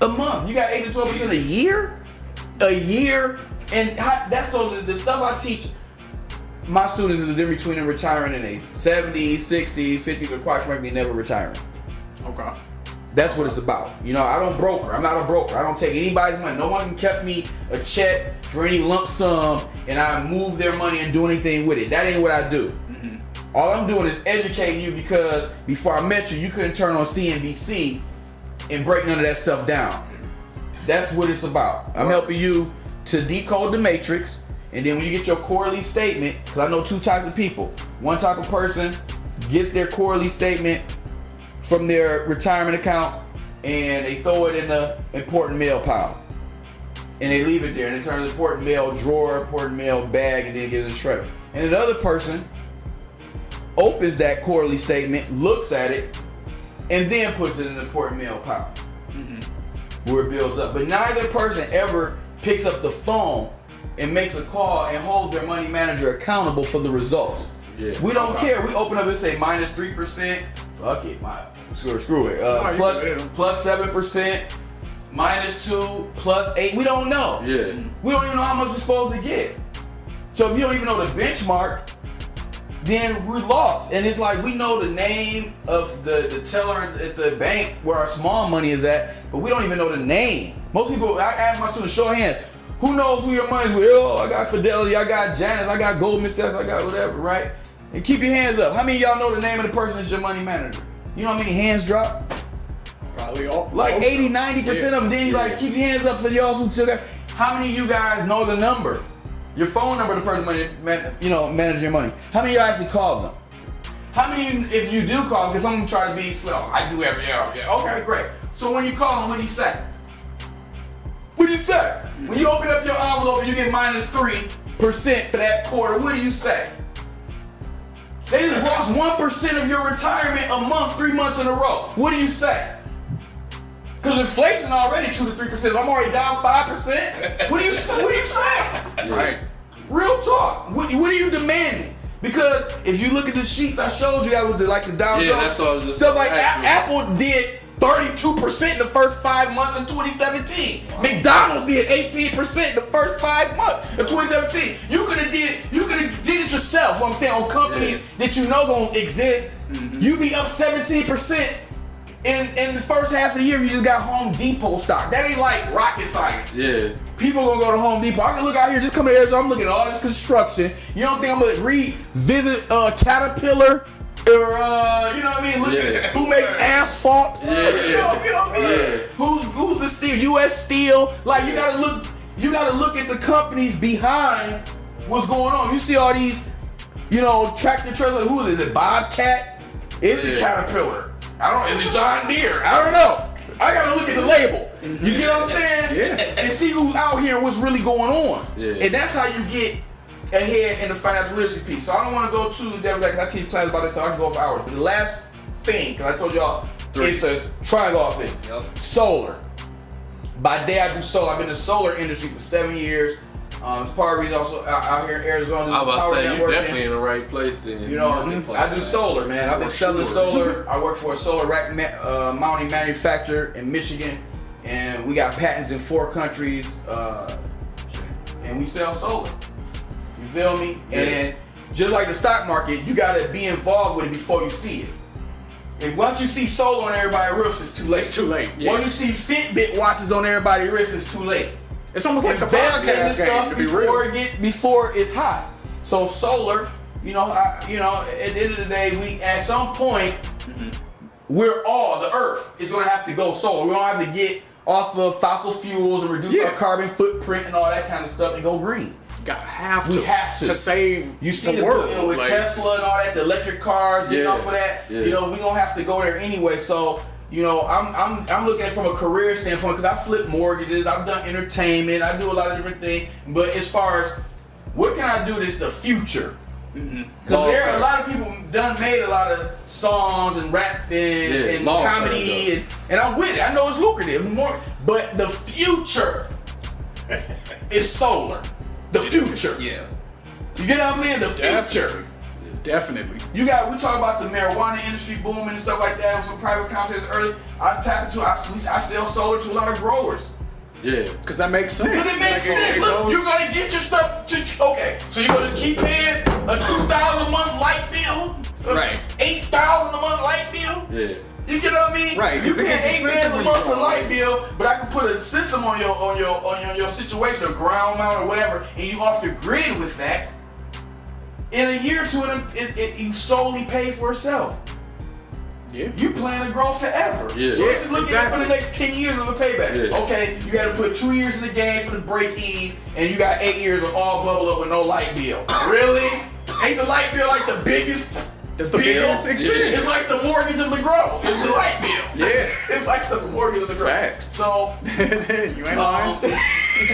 a month. You got 8 to 12% a year? A year, and that's so the stuff I teach my students is the difference between them retiring in a 70s, 60s, 50s, or quite frankly never retiring. Okay. That's what it's about. I don't broker. I'm not a broker. I don't take anybody's money. No one can kept me a check for any lump sum and I move their money and do anything with it. That ain't what I do. All I'm doing is educating you, because before I met you couldn't turn on CNBC and break none of that stuff down. That's what it's about. I'm helping you to decode the matrix, and then when you get your quarterly statement, because I know two types of people. One type of person gets their quarterly statement from their retirement account and they throw it in the important mail pile. And they leave it there, and it turns important mail drawer, important mail bag, and then gets it shredded. And the other person opens that quarterly statement, looks at it, and then puts it in the important mail pile. Where it builds up. But neither person ever picks up the phone and makes a call and holds their money manager accountable for the results. We don't care. We open up and say minus 3%. Fuck it. Screw it. Plus 7%. Minus 2. Plus 8. We don't know. We don't even know how much we're supposed to get. So if you don't even know the benchmark, then we lost. And it's like we know the name of the teller at the bank where our small money is at, but we don't even know the name. Most people, I ask my students, show of hands, who knows who your money's with? Oh, I got Fidelity, I got Janus, I got Goldman Sachs, I got whatever, right? And keep your hands up. How many of y'all know the name of the person that's your money manager? You know how many hands drop? Probably all. Like 80, 90% of them. Then you like, keep your hands up for y'all who took it. How many of you guys know the number? Your phone number, the person managing your money. How many of you actually called them? How many, if you do call, because some try to be slow. I do every year. Yeah. Okay, great. So when you call them, what do you say? What do you say? When you open up your envelope and you get minus 3% for that quarter, what do you say? They just lost 1% of your retirement a month, 3 months in a row. What do you say? Because inflation already 2 to 3%. I'm already down 5%. What do you say? Right. Real talk. What are you demanding? Because if you look at the sheets I showed you, with the Dow Jones, that's what I was just stuff like asking. Apple did 32% in the first 5 months of 2017. Wow. McDonald's did 18% in the first 5 months of 2017. You could have did it yourself. What I'm saying, on companies that you know gonna exist, you be up 17%. In the first half of the year, you just got Home Depot stock. That ain't like rocket science. People gonna go to Home Depot. I can look out here, just come to Arizona, I'm looking at all this construction. You don't think I'm gonna revisit Caterpillar? Or, you know what I mean? Look at who makes asphalt. You know what I mean? Who's the steel? U.S. Steel. Like, you gotta look at the companies behind what's going on. You see all these, tractor trailers. Who is it? Bobcat? Is it Caterpillar? Is it John Deere? I don't know. I gotta look at the label. You get what I'm saying? And see who's out here and what's really going on. And that's how you get ahead in the financial literacy piece. So I don't want to go too depth, because I teach classes about this, so I can go for hours. But the last thing, because I told y'all, is the triangle off this. Solar. By day I do solar. I've been in the solar industry for 7 years. It's part of the reason also out here in Arizona. I was about to say, you're definitely in the right place then. I do solar, man. I've been selling solar. I work for a solar rack mounting manufacturer in Michigan, and we got patents in 4 countries, and we sell solar. You feel me? And just like the stock market, you gotta be involved with it before you see it. And once you see solar on everybody's wrist, it's too late. It's too late. Yeah. Once you see Fitbit watches on everybody's wrist, it's too late. It's almost like the Invest in this podcast game, stuff to be real. before it's hot. So solar, at the end of the day, we at some point the Earth is gonna have to go solar. We're gonna have to get off of fossil fuels and reduce our carbon footprint and all that kind of stuff and go green. We have to save You see the the world. with Like, Tesla and all that, the electric cars, getting Yeah. off of that. Yeah. We gonna have to go there anyway. So I'm looking at it from a career standpoint because I flip mortgages, I've done entertainment, I do a lot of different things. But as far as what can I do that's the future? Because there are a lot of people done made a lot of songs and rap and comedy and I'm with it. I know it's lucrative, but the future is solar. The future. Yeah. You get what I'm saying? The future. Definitely. We talk about the marijuana industry booming and stuff like that with some private conversations early. I sell solar to a lot of growers. Yeah. Because that makes sense. Because it makes sense. Look, you're gonna get your stuff. Okay, so you're gonna keep paying a $2,000 a month light bill, Right. $8,000 a month light bill. Yeah. You get what I mean? Right, You 'cause pay it's $8 expensive a when month you for go light on. bill, but I can put a system on your situation, a ground mount or whatever, and you off the grid with that. In a year or two, you solely pay for itself. Yeah. You plan to grow forever. Yeah. So it's just looking at Exactly. for the next 10 years of a payback. Yeah. Okay, you got to put 2 years in the game for the break even, and you got 8 years of all bubble up with no light bill. Really? Ain't the light bill like the biggest That's the bill? biggest experience. It's like the mortgage of the grow. It's the light bill. Yeah. It's like the mortgage of the grow. Facts. So, You ain't lying. You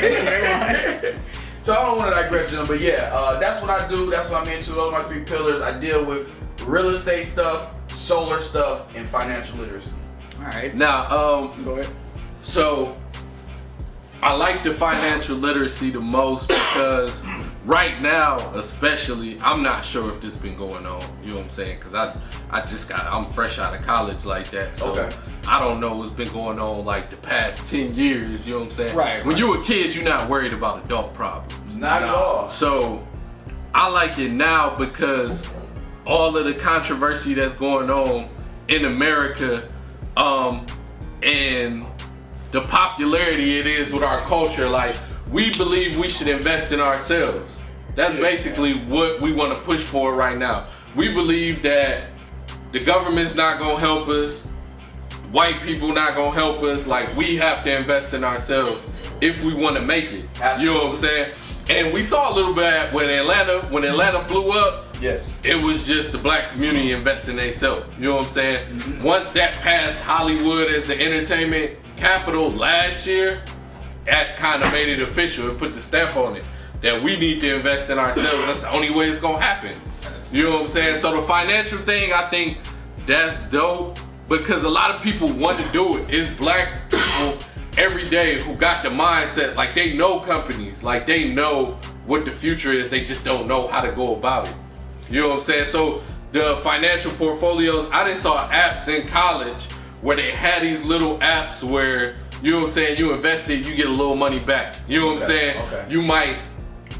ain't lying. so I don't want to digress, but yeah, that's what I do. That's what I'm into. Those are my 3 pillars. I deal with real estate stuff, solar stuff, and financial literacy. All right. Now, Go ahead. so I like the financial literacy the most because right now, especially, I'm not sure if this been going on. You know what I'm saying? Because I'm fresh out of college like that. So Okay. I don't know what's been going on like the past 10 years. You know what I'm saying? Right, When right. you a kid, you're not worried about adult problems. Not at all. So I like it now because all of the controversy that's going on in America, and the popularity it is with our culture, like we believe we should invest in ourselves. That's basically what we want to push for right now. We believe that the government's not gonna help us, white people not gonna help us. Like we have to invest in ourselves if we want to make it. Absolutely. You know what I'm saying? And we saw a little bit when Atlanta blew up. Yes. It was just the black community investing in themselves. You know what I'm saying? Once that passed Hollywood as the entertainment capital last year, that kind of made it official. It put the stamp on it that we need to invest in ourselves. That's the only way it's gonna happen. You know what I'm saying? So the financial thing, I think that's dope because a lot of people want to do it. It's black people every day who got the mindset, like they know companies, like they know what the future is, they just don't know how to go about it. You know what I'm saying? So the financial portfolios, I done saw apps in college where they had these little apps where, you know what I'm saying, you invested, you get a little money back. You know what I'm saying? Okay. You might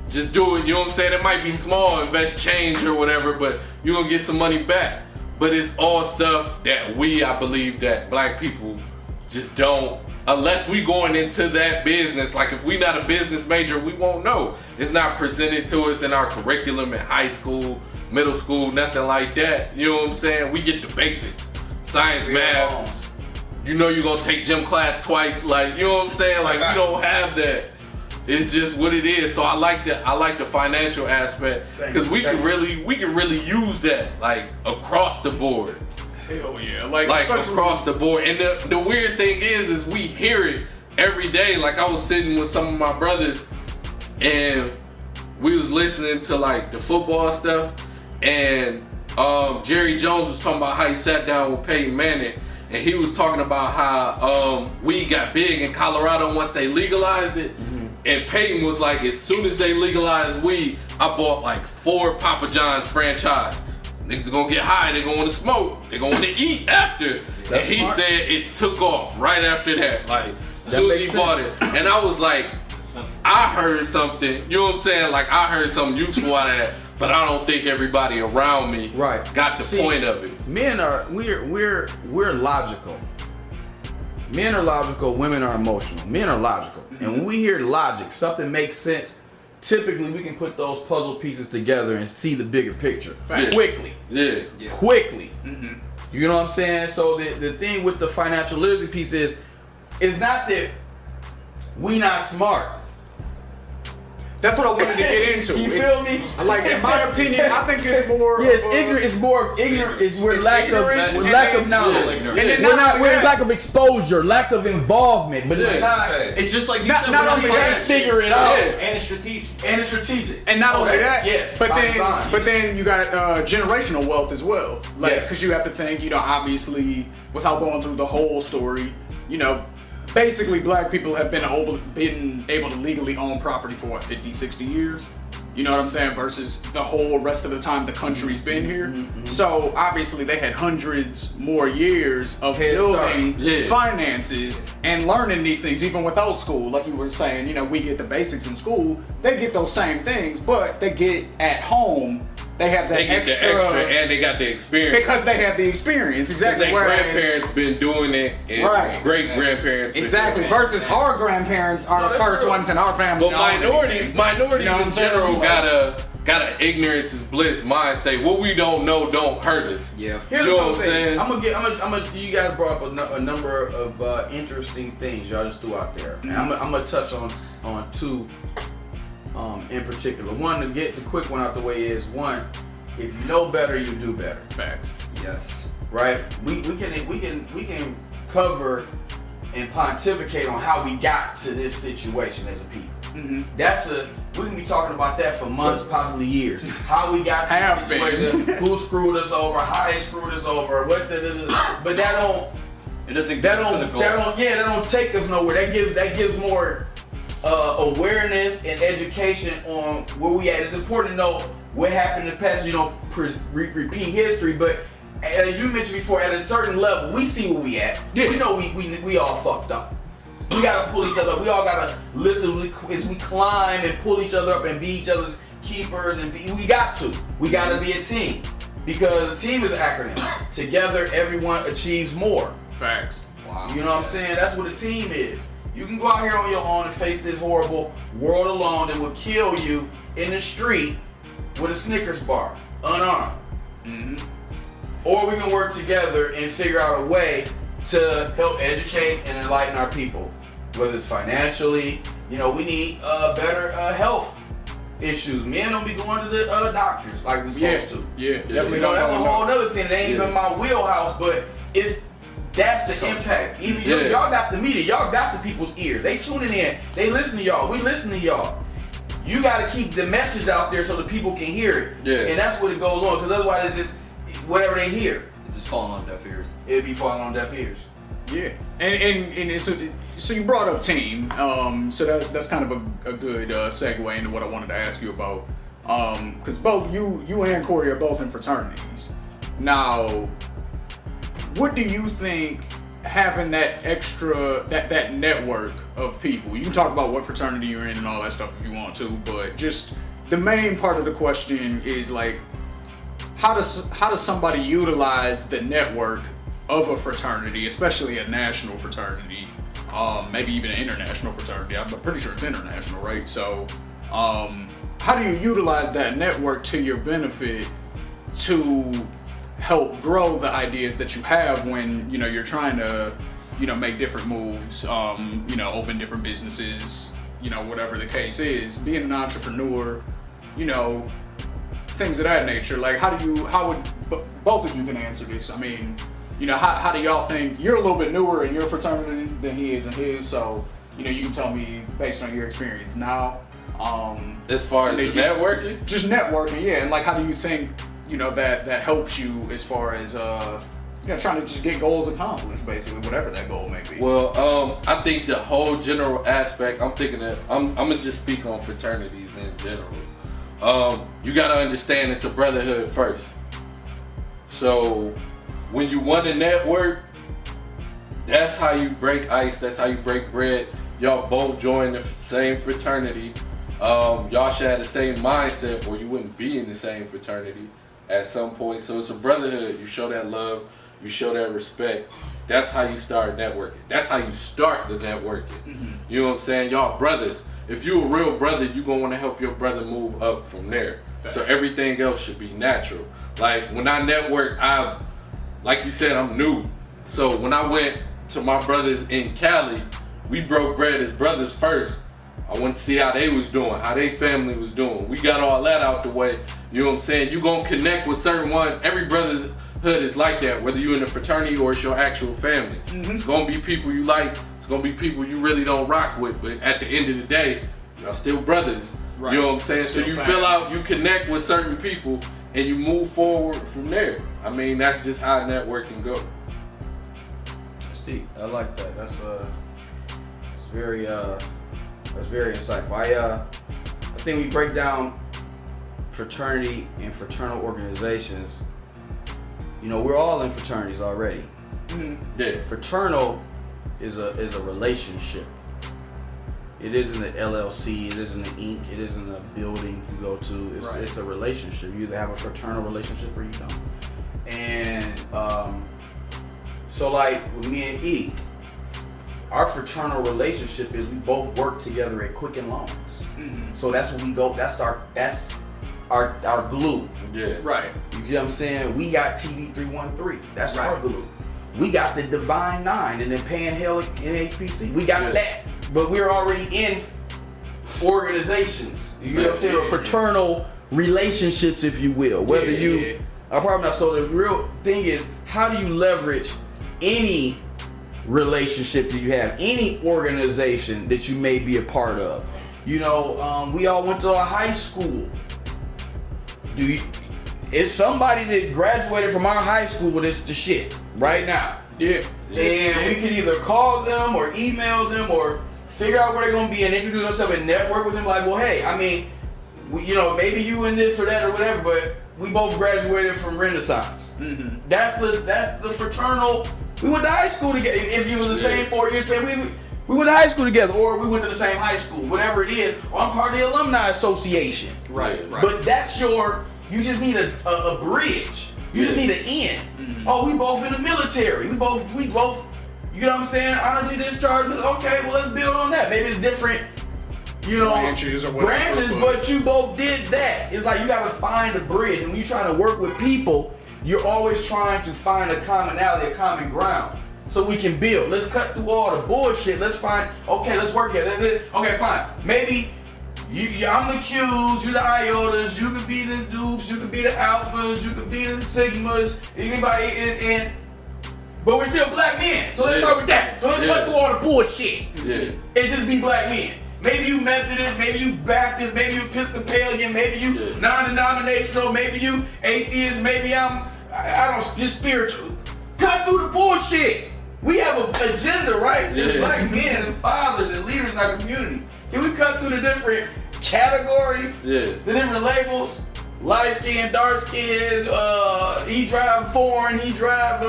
just do it, you know what I'm saying? It might be small, invest change or whatever, but you're gonna get some money back. But it's all stuff that I believe that black people just don't, unless we going into that business. Like if we not a business major, we won't know. It's not presented to us in our curriculum in high school, middle school, nothing like that. You know what I'm saying? We get the basics. Science, math. You know you're gonna take gym class twice. Like, you know what I'm saying? Like we don't have that. It's just what it is. So I like the financial aspect because we can really use that like across the board. Hell yeah. Like across the board. And the weird thing is we hear it every day. Like I was sitting with some of my brothers and we was listening to like the football stuff and Jerry Jones was talking about how he sat down with Peyton Manning and he was talking about how weed got big in Colorado once they legalized it. And Peyton was like, as soon as they legalized weed, I bought like 4 Papa John's franchise. Niggas are gonna get high, they're gonna wanna smoke, they're gonna wanna eat after. That's and he smart. said it took off right after that. Like, as soon as makes he bought sense. it. And I was like, I heard something, you know what I'm saying? Like, I heard something useful out of that. but I don't think everybody around me got the point of it. Men are we're logical. Men are logical, women are emotional. Men are logical. And when we hear logic, stuff that makes sense, typically we can put those puzzle pieces together and see the bigger picture quickly. Quickly. You know what I'm saying? So the thing with the financial literacy piece is, it's not that we not smart. That's what I wanted to get into. You feel me? Like, in my opinion, I think it's more. Yeah, it's ignorant. It's more ignorant. We're lack of knowledge. And then we're lack of exposure, lack of involvement. But it's not. It's just like you Not said, only that, figure it out. And it's strategic. And it's strategic. And not only that, yes, but then you got generational wealth as well. Like, because you have to think, you know, obviously, without going through the whole story, you know, basically black people have been able to legally own property for what, 50, 60 years? You know what I'm saying? Versus the whole rest of the time the country's been here. So obviously they had hundreds more years of building finances and learning these things even without school. Like you were saying, you know, we get the basics in school. They get those same things, but they get at home. They have that extra, and they got the experience. Because they have the experience, exactly. Their grandparents been doing it, and great grandparents. Exactly. Versus our grandparents are the first ones in our family. But minorities in general got an ignorance is bliss mind state. What we don't know don't hurt us. Yeah. You know what I'm saying? You guys brought up a number of interesting things y'all just threw out there, and I'm gonna touch on two. In particular, one, to get the quick one out the way is, one, if you know better, you do better. Facts. Yes. Right. We can cover and pontificate on how we got to this situation as a people. We can be talking about that for months, possibly years. How we got to this situation, who screwed us over, how they screwed us over, but that don't. It doesn't. That don't take us nowhere. That gives more. Awareness and education on where we at. It's important to know what happened in the past. You don't repeat history, but as you mentioned before, at a certain level, we see where we at. We know we all fucked up. We gotta pull each other up. We all gotta lift as we climb and pull each other up and be each other's keepers. We gotta be a team, because a team is an acronym. Together, everyone achieves more. Facts. Wow. You know what I'm saying? That's what a team is. You can go out here on your own and face this horrible world alone that will kill you in the street with a Snickers bar, unarmed. Or we can work together and figure out a way to help educate and enlighten our people, whether it's financially. You know, we need better health issues. Men don't be going to the doctors like we're supposed to. Definitely. You know, that's a whole other thing. It ain't even my wheelhouse, but that's the impact. Even y'all got the media, y'all got the people's ear. They tuning in, they listen to y'all, we listen to y'all. You gotta keep the message out there so the people can hear it. And that's what it goes on, because otherwise it's just whatever they hear. It's just falling on deaf ears. It'd be falling on deaf ears. Yeah. And so you brought up team. So that's kind of a good segue into what I wanted to ask you about. Because both you and Corey are both in fraternities. Now, what do you think having that extra, that network of people, you can talk about what fraternity you're in and all that stuff if you want to, but just the main part of the question is like, how does somebody utilize the network of a fraternity, especially a national fraternity, maybe even an international fraternity? I'm pretty sure it's international, right? So how do you utilize that network to your benefit to help grow the ideas that you have when, you know, you're trying to, you know, make different moves, you know, open different businesses, you know, whatever the case is, being an entrepreneur, you know, things of that nature. Like, how would both of you can answer this? I mean, you know, how do y'all think? You're a little bit newer in your fraternity than he is in his, so, you know, you can tell me based on your experience now. As far as networking? Just networking, yeah. And like, how do you think, you know, that helps you as far as, you know, trying to just get goals accomplished, basically, whatever that goal may be? Well, I think the whole general aspect, I'm thinking that, I'm gonna just speak on fraternities in general. You gotta understand it's a brotherhood first. So when you want to network, that's how you break ice, that's how you break bread. Y'all both join the same fraternity. y'all should have the same mindset or you wouldn't be in the same fraternity at some point. So it's a brotherhood. You show that love, you show that respect. That's how you start networking. That's how you start the networking. Mm-hmm. You know what I'm saying? Y'all brothers. If you a real brother, you gonna want to help your brother move up from there. Facts. So everything else should be natural. Like when I network, like you said, I'm new. So when I went to my brothers in Cali, we broke bread as brothers first. I went to see how they was doing, how their family was doing. We got all that out the way. You know what I'm saying? You gonna connect with certain ones. Every brotherhood is like that, whether you're in a fraternity or it's your actual family. It's gonna be people you like. It's gonna be people you really don't rock with. But at the end of the day, y'all still brothers. Right. You know what I'm saying? Still So you family. fill out, you connect with certain people, and you move forward from there. I mean, that's just how networking goes. Steve, I like that. That's very insightful. I think we break down fraternity and fraternal organizations. You know, we're all in fraternities already. Yeah. Fraternal is a relationship. It isn't an LLC. It isn't an Inc. It isn't a building you go to. It's a relationship. You either have a fraternal relationship or you don't. And so like with me and E, our fraternal relationship is we both work together at Quicken Loans. So that's when we go. That's our glue. Yeah. Right. You get what I'm saying? We got TV 313. That's our glue. We got the Divine 9 and then Pan Hell in HPC. We got that. But we're already in organizations. You know what I'm saying? Or fraternal relationships, if you will. Whether you are probably not. So the real thing is, how do you leverage any relationship that you have, any organization that you may be a part of? You know, we all went to a high school. It's somebody that graduated from our high school that's the shit right now. Yeah. And we can either call them or email them or figure out where they're going to be and introduce ourselves and network with them. Like, well, hey, I mean, you know, maybe you in this or that or whatever, but we both graduated from Renaissance. That's the fraternal. We went to high school together. If you were the same 4 years, we went to high school together, or we went to the same high school, whatever it is. Or I'm part of the alumni association. Right. But that's you just need a bridge. You just need an end. Oh, we both in the military. We both, you know what I'm saying? Honorably discharged. Okay, well, let's build on that. Maybe it's different, you know, branches or whatever. branches, but you both did that. It's like you got to find a bridge. And when you're trying to work with people, you're always trying to find a commonality, a common ground, so we can build. Let's cut through all the bullshit. Let's find, okay, let's work together. Okay, fine. Maybe I'm the Qs, you the Iotas, you could be the dupes, you could be the alphas, you could be the sigmas, anybody, but we're still black men. So let's start with that. So let's cut through all the bullshit. Yeah. And just be black men. Maybe you Methodist, maybe you Baptist, maybe you Episcopalian, maybe you non-denominational, maybe you atheist, maybe I don't, just spiritual. Cut through the bullshit. We have an agenda, right? As black men and fathers and leaders in our community. Can we cut through the different categories? The different labels? Light skin, dark skin, he drive foreign, he drive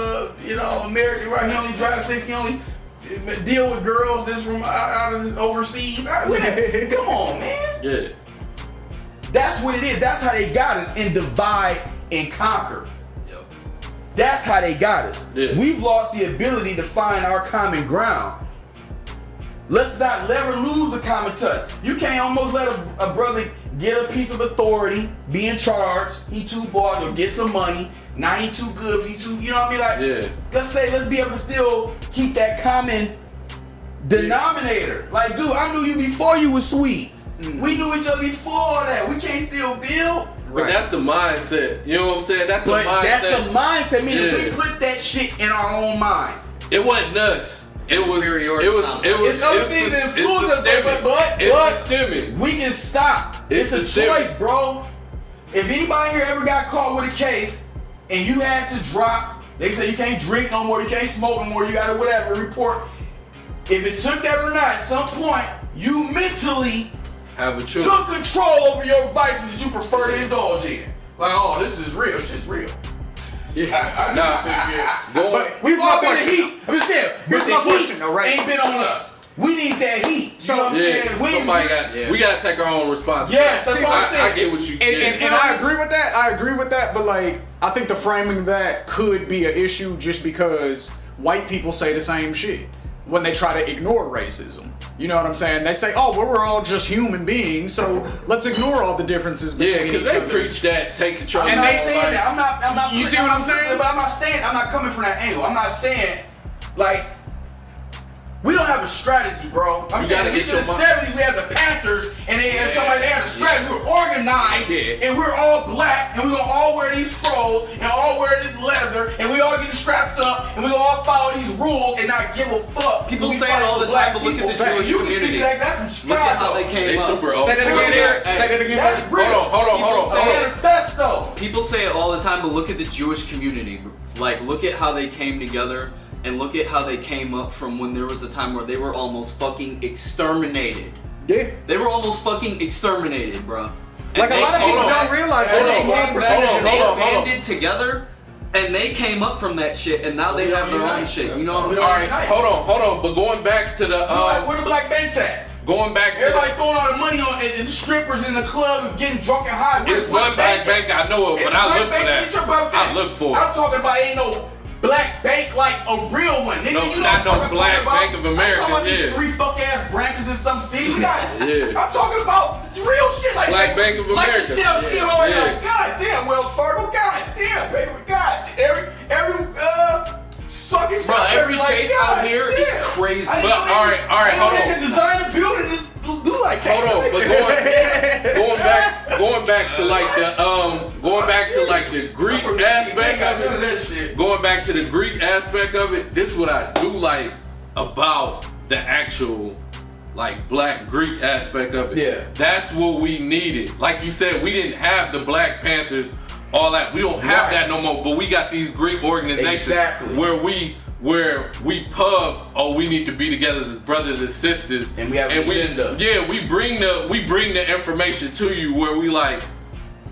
American, right? He only drives things, he only deal with girls that's from out of overseas. Come on, man. Yeah. That's what it is. That's how they got us in divide and conquer. Yep. That's how they got us. Yeah. We've lost the ability to find our common ground. Let's not ever lose the common touch. You can't almost let a brother get a piece of authority, be in charge. He too bought, or get some money. Now he too good. He too, you know what I mean? Like, let's be able to still keep that common denominator. Like, dude, I knew you before you was sweet. We knew each other before that. We can't still build. But that's the mindset. You know what I'm saying? That's the mindset. That's the mindset. Meaning we put that shit in our own mind. It wasn't us. It was It's other things that influence us, but we can stop. It's a choice, bro. If anybody here ever got caught with a case and you had to drop, they say you can't drink no more, you can't smoke no more, you gotta whatever, report. If it took that or not, at some point, you mentally have a choice. Took control over your vices that you prefer to indulge in. Like, oh, this is real, shit's real. Yeah, but we've all been in the heat. I'm just saying, here's my question, though, right? Ain't been on us. we need that heat. You know what I'm saying? We gotta take our own responsibility. Yes, that's what I'm saying. I get what you And I agree with that. I agree with that. But like, I think the framing of that could be an issue just because white people say the same shit when they try to ignore racism. You know what I'm saying? They say, "Oh, well, we're all just human beings, so let's ignore all the differences between each other." because they preach that take control. I'm not saying that. I'm not. You see what I'm saying? But I'm not saying. I'm not coming from that angle. I'm not saying like. We don't have a strategy, bro. I'm saying in the 70s we had the Panthers and they had somebody that had a strategy. We were organized and we're all black and we're gonna all wear these fros and all wear this leather and we all get strapped up and we all follow these rules and not give a fuck. People say it all the time, but look at the Jewish community. Like that's look at how they came up. Say that again. Say that again. That's real. Hold on. Manifesto. People say it all the time, but look at the Jewish community. Like, look at how they came together. And look at how they came up from when there was a time where they were almost fucking exterminated. Yeah. They were almost fucking exterminated, bro. And Like a lot of people don't realize that. They banded together, and they came up from that shit, and now they have their own shit. You know what I'm saying? Hold on. But going back to the where the black banks at? Going back to everybody throwing all the money on and the strippers in the club and getting drunk and high. It's one black bank I know of, but I look for that. I look for it. I'm talking about ain't no black bank like a real one. Nigga, you not know no Black Bank of America. I'm talking about these 3 fuck ass branches in some city. We got, I'm talking about real shit like Black Bank of like America. The shit I'm seeing over here. Like, God damn, Wells Fargo. God damn, baby. God, every fucking bro, every chase out here is crazy. But all right, hold on. The designer building is do like that. Hold on, but going back to like the Greek aspect of it. Going back to the Greek aspect of it, this is what I do like about the actual like black Greek aspect of it. Yeah. That's what we needed. Like you said, we didn't have the Black Panthers, all that. We don't have that no more, but we got these Greek organizations where we pub, we need to be together as brothers and sisters. And we have an agenda. We bring the information to you where we like,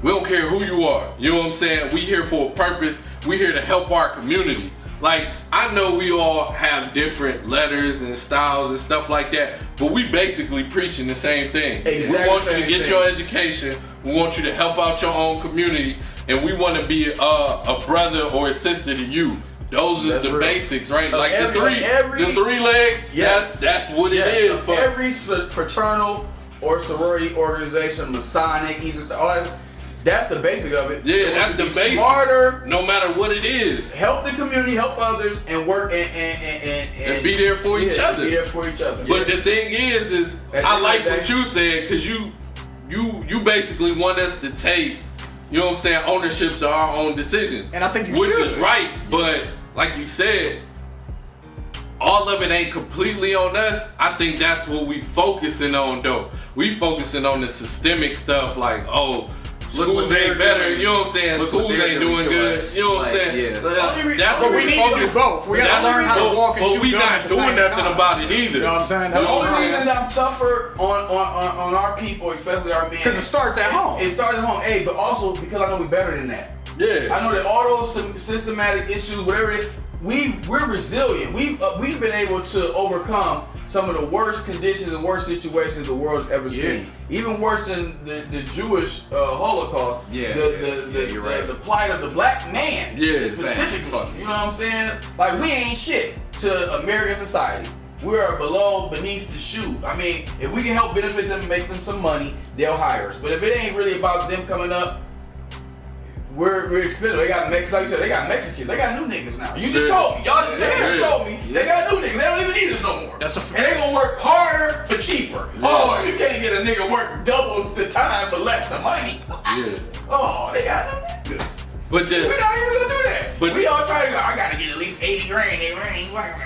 we don't care who you are. You know what I'm saying? We here for a purpose. We here to help our community. Like, I know we all have different letters and styles and stuff like that, but we basically preaching the same thing. We want you to get your education. We want you to help out your own community, and we want to be a brother or a sister to you. Those are the basics, right? Like the three legs. Yes, that's what it is. For every fraternal or sorority organization, Masonic, Eastern Star, all that. That's the basic of it. Yeah, that's the basic. Smarter, no matter what it is. Help the community, help others, and work and be there for each other. Be there for each other. But the thing is I like what you said, because you basically want us to take, you know what I'm saying, ownership to our own decisions. And I think which is right, but like you said, all of it ain't completely on us. I think that's what we focusing on though. We focusing on the systemic stuff like, schools ain't better, you know what I'm saying? Schools ain't doing good, you know what I'm saying? That's what we focus both. We gotta learn how to walk and chew but we gum not at the doing same nothing time. about it either. You know what I'm saying? The only reason that I'm tougher on our people, especially our men, because it starts at home. It starts at home, but also because I know we're better than that. Yeah. I know that all those systematic issues, whatever it is, we're resilient. We've been able to overcome some of the worst conditions and worst situations the world's ever seen. Even worse than the Jewish Holocaust. The plight of the black man. Specifically. You know what I'm saying? Like, we ain't shit to American society. We're beneath the shoe. I mean, if we can help benefit them and make them some money, they'll hire us. But if it ain't really about them coming up, we're expensive. They got Mexicans, like you said, they got Mexicans. They got new niggas now. You just told me. Y'all just said you told me. They got new niggas. They don't even need us no more. And they gonna work harder for cheaper. You can't get a nigga work double the time for less the money. They got new niggas. But we're not even gonna do that. But we all try to go, I gotta get at least 80 grand. I need 100.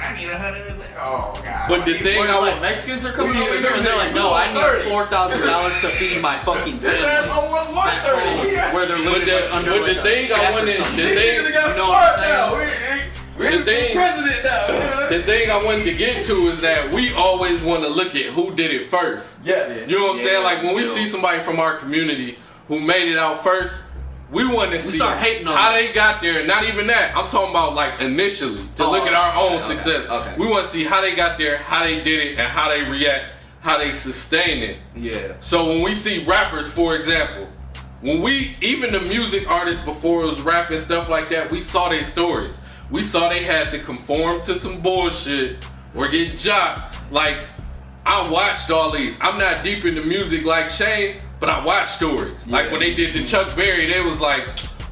Oh God. But the thing Mexicans are coming over here and they're like, no, I need $4,000 to feed my fucking family. That's almost 130. Where they're living under like the thing I wanted, the thing I wanted to get to is that we always want to look at who did it first. Yes. You know what I'm saying? Like when we see somebody from our community who made it out first, We want to see start hating on how them. they got there. Not even that. I'm talking about like initially to look at our own success. Okay. We want to see how they got there, how they did it, and how they react, how they sustain it. Yeah. So when we see rappers, for example, even the music artists before it was rap and stuff like that, we saw their stories. We saw they had to conform to some bullshit or get jocked. Like, I watched all these. I'm not deep into music like Shane, but I watched stories. Like when they did the Chuck Berry, they was like,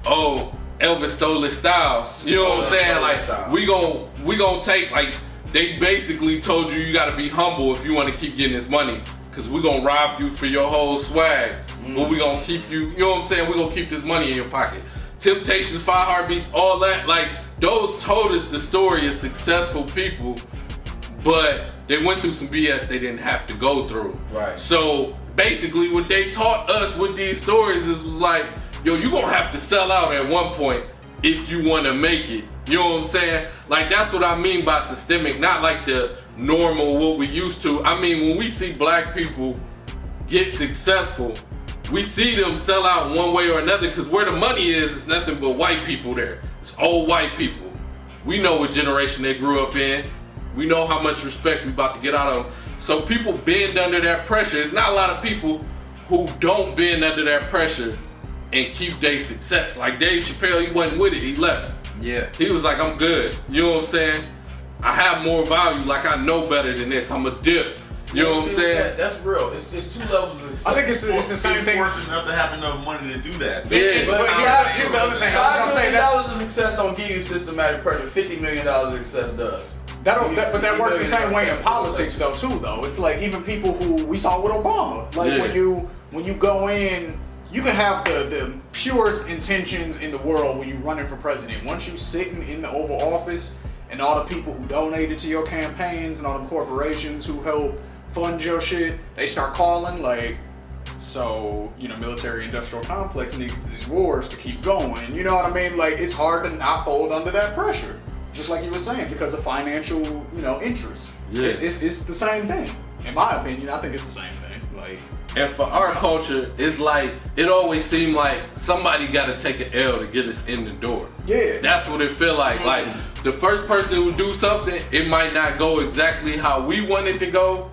oh, Elvis stole his style. You know what I'm saying? Like, we gon' take, like, they basically told you gotta be humble if you wanna keep getting this money. Cause we gonna rob you for your whole swag. But we gonna keep you know what I'm saying? We gonna keep this money in your pocket. Temptations, 5 Heartbeats, all that, like, those told us the story of successful people, but they went through some BS they didn't have to go through. Right. So basically what they taught us with these stories was like, yo, you gonna have to sell out at one point if you wanna make it. You know what I'm saying? Like, that's what I mean by systemic, not like the normal what we used to. I mean, when we see black people get successful, we see them sell out one way or another, because where the money is, it's nothing but white people there. It's old white people. We know what generation they grew up in. We know how much respect we about to get out of them. So people bend under that pressure. It's not a lot of people who don't bend under that pressure and keep their success. Like Dave Chappelle, he wasn't with it, he left. Yeah. He was like, I'm good. You know what I'm saying? I have more value, like I know better than this. I'm a dip. You know what I'm saying? That's real. It's 2 levels of success. I think it's the same thing. Fortunate enough to have enough money to do that. Yeah. But here's the other thing. I was $5 gonna say million of success don't give you systematic pressure. $50 million of success does. but that works the same way in politics though too though. It's like even people who we saw with Obama. Like when you go in, you can have the purest intentions in the world when you're running for president. Once you sitting in the Oval Office and all the people who donated to your campaigns and all the corporations who help fund your shit, they start calling like, so, you know, military industrial complex needs these wars to keep going. You know what I mean? Like, it's hard to not fold under that pressure. Just like you were saying, because of financial, you know, interests. Yeah. It's the same thing. In my opinion, I think it's the same thing. Like, And for our culture, it's like, it always seemed like somebody gotta take an L to get us in the door. yeah. That's what it feel like. Like, the first person who do something, it might not go exactly how we want it to go,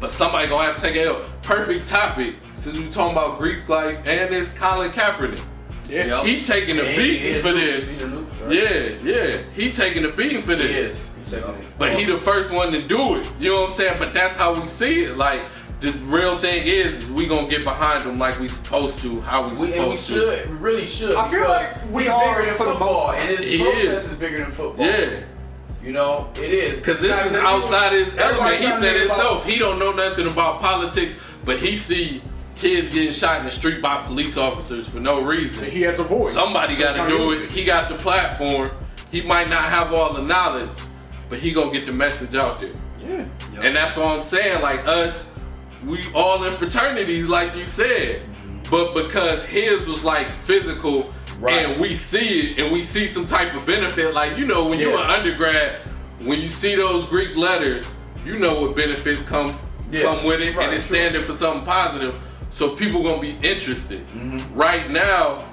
but somebody gonna have to take an L. Perfect topic, since we talking about Greek life, and it's Colin Kaepernick. Yeah. He taking a beating for this. Yeah. He taking a beating for this. But he the first one to do it. You know what I'm saying? But that's how we see it. Like, the real thing is we gonna get behind them like we supposed to, how we supposed to. We really should. I feel like we he's are bigger than for the most football, part. and his He protest is. is bigger than football. Yeah. You know, it is. Cause this is outside his element. He said himself, he don't know nothing about politics, but he see kids getting shot in the street by police officers for no reason. He has a voice. Somebody So got it's to do not it. easy. He got the platform. He might not have all the knowledge, but he gonna get the message out there. Yeah. And that's what I'm saying. Like us, we all in fraternities, like you said, but because his was like physical, and we see it, and we see some type of benefit. Like, you know, when you're an undergrad, when you see those Greek letters, you know what benefits come with it, and it's standing for something positive. So people gonna be interested. Right now,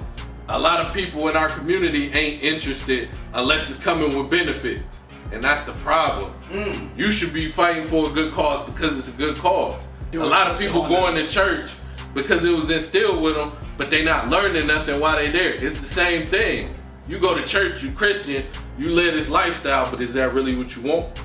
a lot of people in our community ain't interested unless it's coming with benefits, and that's the problem. You should be fighting for a good cause because it's a good cause. A lot of people going to church because it was instilled with them, but they not learning nothing while they there. It's the same thing. You go to church, you Christian, you live this lifestyle, but is that really what you want?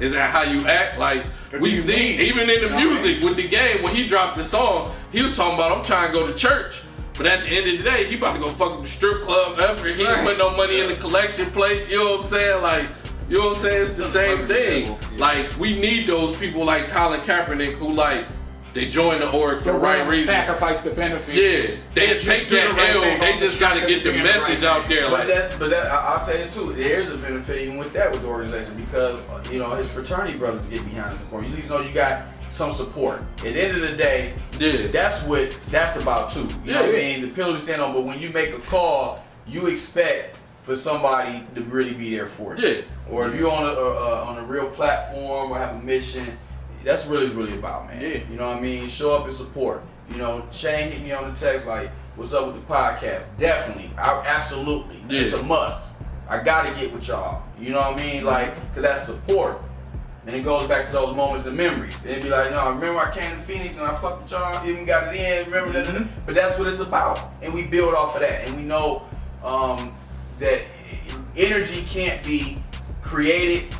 Is that how you act? Like, we see, even in the music with the game, when he dropped the song, he was talking about, I'm trying to go to church. But at the end of the day, he about to go fuck up the strip club ever. He ain't put no money in the collection plate. You know what I'm saying? Like, you know what I'm saying? It's the same thing. Like, we need those people like Colin Kaepernick who, like, they join the org for the right reasons. Sacrifice the benefit. Yeah, they take that L. They just gotta get the message out there. But Like, I'll say this too. There's a benefit even with that with the organization because you know his fraternity brothers get behind the support. You at least know you got some support. At the end of the day, that's what that's about too. You know what I mean? The pillar to stand on. But when you make a call, you expect for somebody to really be there for you. Yeah. Or if you're on a real platform or have a mission. That's what it's really about, man. Yeah. You know what I mean? Show up and support. You know, Shane hit me on the text like, what's up with the podcast? Definitely, absolutely, it's a must. I gotta get with y'all. You know what I mean? Like, cause that's support. And it goes back to those moments and memories. It'd be like, no, remember I came to Phoenix and I fucked with y'all, even got it in, remember that? But that's what it's about. And we build off of that. And we know that energy can't be created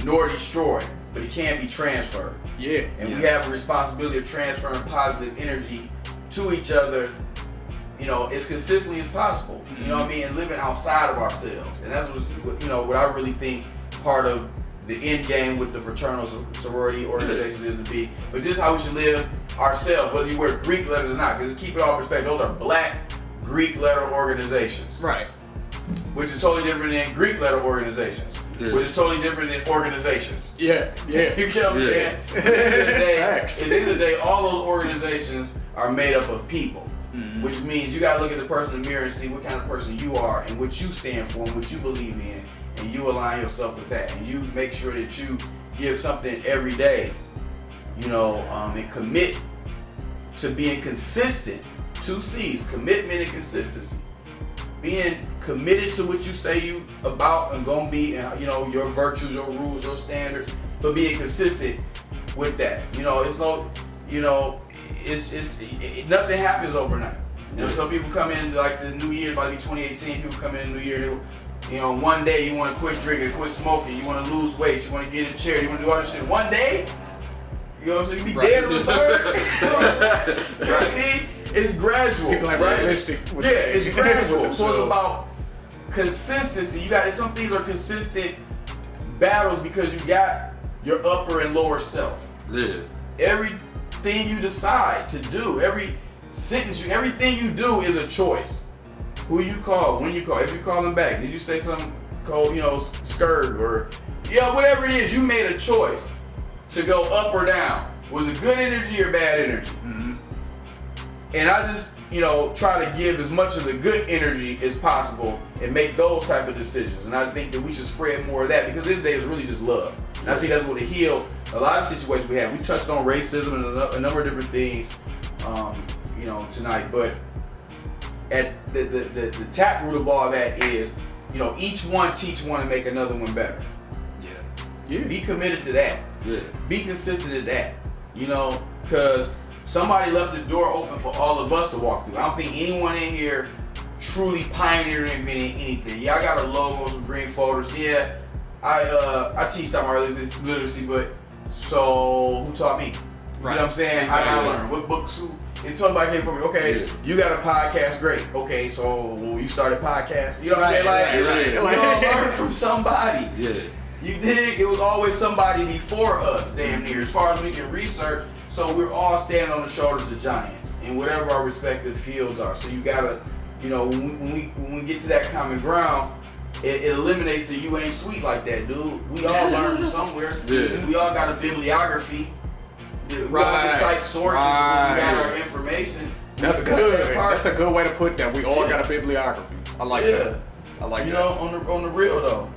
nor destroyed, but it can be transferred. Yeah. And we have a responsibility of transferring positive energy to each other, you know, as consistently as possible. You know what I mean? And living outside of ourselves. And that's what, you know, what I really think part of the end game with the fraternal sorority organizations is to be, but just how we should live ourselves, whether you wear Greek letters or not, because keep it all perspective, those are black Greek letter organizations. Right. Which is totally different than Greek letter organizations. Which is totally different than organizations. Yeah. You get what I'm saying? At the end of the day, all those organizations are made up of people. Which means you gotta look at the person in the mirror and see what kind of person you are and what you stand for and what you believe in. And you align yourself with that, and you make sure that you give something every day, you know, and commit to being consistent. 2 C's, commitment and consistency. Being committed to what you say you about and gonna be, and you know, your virtues, your rules, your standards, but being consistent with that. You know, it's no, you know, it's nothing happens overnight. You know, some people come in like the new year, about to be 2018. People come in the new year. You know, one day you want to quit drinking, quit smoking, you want to lose weight, you want to get in chair, you want to do all this shit. One day, you know what I'm saying? You be dead on the third. You know what I'm saying? You know what I mean? It's gradual. People ain't realistic. Yeah, it's gradual. So it's about consistency. You got some things are consistent battles because you got your upper and lower self. Yeah. Everything you decide to do, every sentence, everything you do is a choice. Who you call, when you call, if you call them back, did you say something cold, you know, skirt or, yeah, whatever it is, you made a choice to go up or down. Was it good energy or bad energy? And I just, you know, try to give as much of the good energy as possible and make those type of decisions. And I think that we should spread more of that because this day is really just love. And I think that's what will heal a lot of situations we have. We touched on racism and a number of different things, you know, tonight, but at the tap root of all that is, you know, each one teach one and make another one better. Yeah. Be committed to that. Yeah. Be consistent at that. You know, because somebody left the door open for all of us to walk through. I don't think anyone in here truly pioneered and invented anything. Yeah, I got a logo, some green folders. Yeah, I teach some literacy, but so who taught me? Right. You know what I'm saying? Exactly. How did I learn? What books? If somebody came from me, okay, you got a podcast, great. Okay, so you started podcast. You know what I'm saying? Like, you know, learn from somebody. Yeah. You dig? It was always somebody before us, damn near, as far as we can research. So we're all standing on the shoulders of giants in whatever our respective fields are. So you gotta, you know, when we get to that common ground, it eliminates the you ain't sweet like that, dude. We all learn from somewhere. Yeah. We all got a bibliography. We all can cite sources. We got our information. That's a good way to put that. We all got a bibliography. I like that. I like that. You know, on the real though.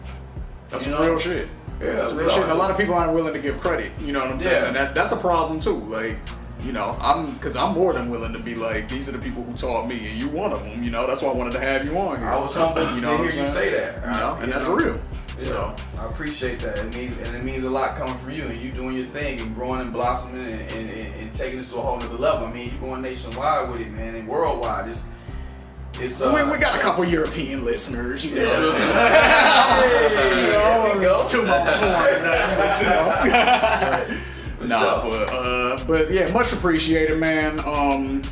That's some real shit. Yeah, that's real shit. And a lot of people aren't willing to give credit. You know what I'm saying? And that's a problem too. Like, you know, I'm more than willing to be like, these are the people who taught me, and you one of them. You know, that's why I wanted to have you on here. I was humbled to hear you say that. You know, and that's real. Yeah, so I appreciate that. It means a lot coming from you, and you doing your thing and growing and blossoming and taking this to a whole nother level. I mean, you're going nationwide with it, man, and worldwide. We got a couple European listeners, you know. There we go. To my horn, but yeah, much appreciated, man.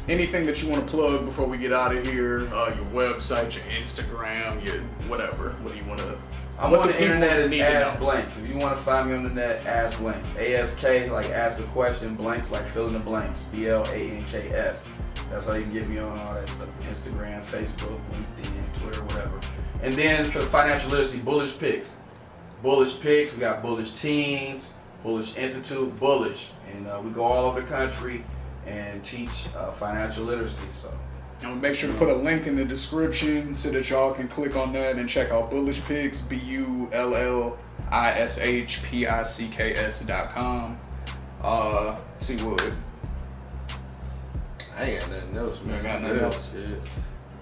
Anything that you want to plug before we get out of here? Your website, your Instagram, your whatever. What do you want to? I'm on the internet as Ask Blanks. If you want to find me on the net, Ask Blanks. ASK, like ask a question, blanks, like fill in the blanks. BLANKS. That's how you can get me on all that stuff. Instagram, Facebook, LinkedIn, Twitter, whatever. And then for financial literacy, Bullish Picks. Bullish Picks, we got Bullish Teens, Bullish Institute, Bullish. And we go all over the country and teach financial literacy. So I'm gonna make sure to put a link in the description so that y'all can click on that and check out Bullish Picks, BULLISHPICKS.com. See what? I ain't got nothing else, man. You got nothing else?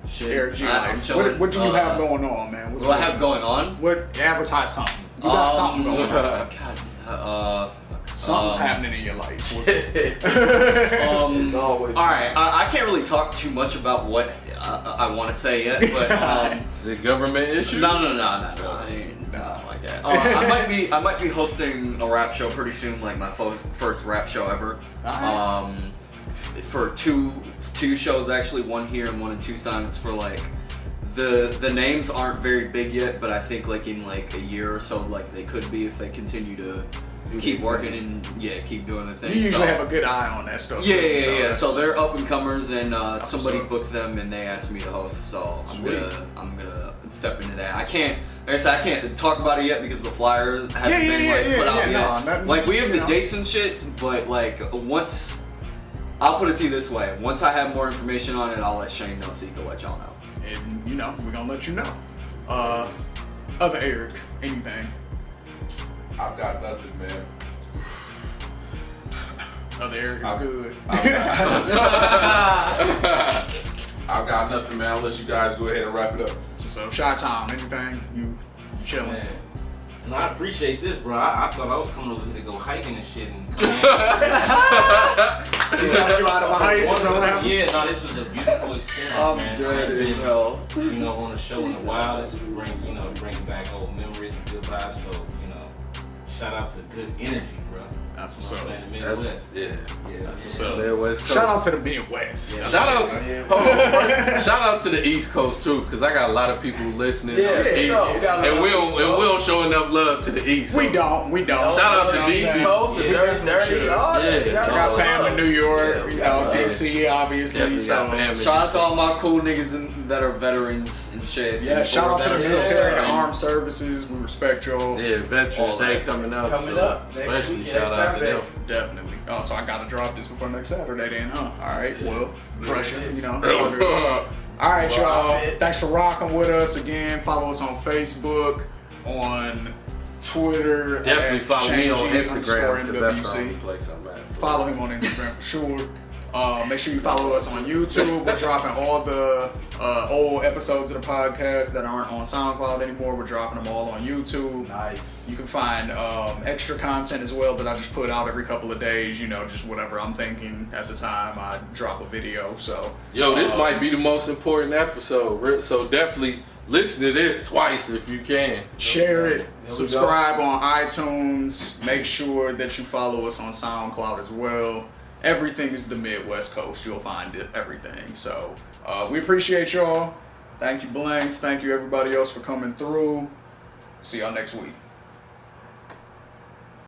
Shit. Eric G. I'm Life. chilling. What do you have going on, man? What do I have going on? What advertise something? You got something going on. God. Something's happening in your life. What's it? It's always. All right, I can't really talk too much about what I want to say yet, but The government issue? no, nothing like that. I might be hosting a rap show pretty soon, like my first rap show ever. For two shows actually, one here and one in Tucson. It's for like the names aren't very big yet, but I think like in like a year or so, like they could be if they continue to keep working and keep doing the thing. You usually have a good eye on that stuff. Yeah. So they're up and comers, and somebody booked them, and they asked me to host. So I'm gonna step into that. I can't talk about it yet because the flyers haven't been put out yet. Like we have the dates and shit, but like once. I'll put it to you this way. Once I have more information on it, I'll let Shane know so he can let y'all know. And we're gonna let you know. Other Eric, anything? I've got nothing, man. Other Eric is good. I've got nothing, man. Unless you guys go ahead and wrap it up. So Shy Town, anything? You chilling? Man. And I appreciate this, bro. I thought I was coming over here to go hiking and shit. And She got you out of a hike. yeah, no, this was a beautiful experience, I'm man. dead I've as been, hell. on a show in a while. This bring back old memories and good vibes. So, shout out to good energy, bro. That's what's up. The Midwest. That's what's up. Midwest Coast. Shout out to the Midwest. Shout out, shout out to the East Coast too, cause I got a lot of people listening. Yeah, on the East, sure. and we don't show enough love to the East. We don't. Shout out to East DC. Coast, the dirty. I got family in New York, DC, obviously. Definitely So got family. Shout out to all my cool niggas that are veterans and shit. yeah, shout out to the That are still military and serving. armed services. We respect y'all. Yeah, Veterans Day coming up. Coming so up next especially week, shout next out to Saturday. them. Definitely. Oh, so I gotta drop this before next Saturday then, huh? Alright, well, pressure, it is. Alright, y'all. Thanks for rocking with us again. Follow us on Facebook, on Twitter. Definitely at follow me on Shane_MWC. Instagram, because that's the only place I'm at. Follow him on Instagram for sure. Make sure you follow us on YouTube. We're dropping all the old episodes of the podcast that aren't on SoundCloud anymore. We're dropping them all on YouTube. Nice. You can find extra content as well that I just put out every couple of days. Just whatever I'm thinking at the time, I drop a video. So, Yo, this might be the most important episode, so definitely listen to this twice if you can. share it, subscribe on iTunes. Make sure that you follow us on SoundCloud as well. Everything is the Midwest Coast. You'll find it, everything. So we appreciate y'all. Thank you, Blanks. Thank you, everybody else, for coming through. See y'all next week.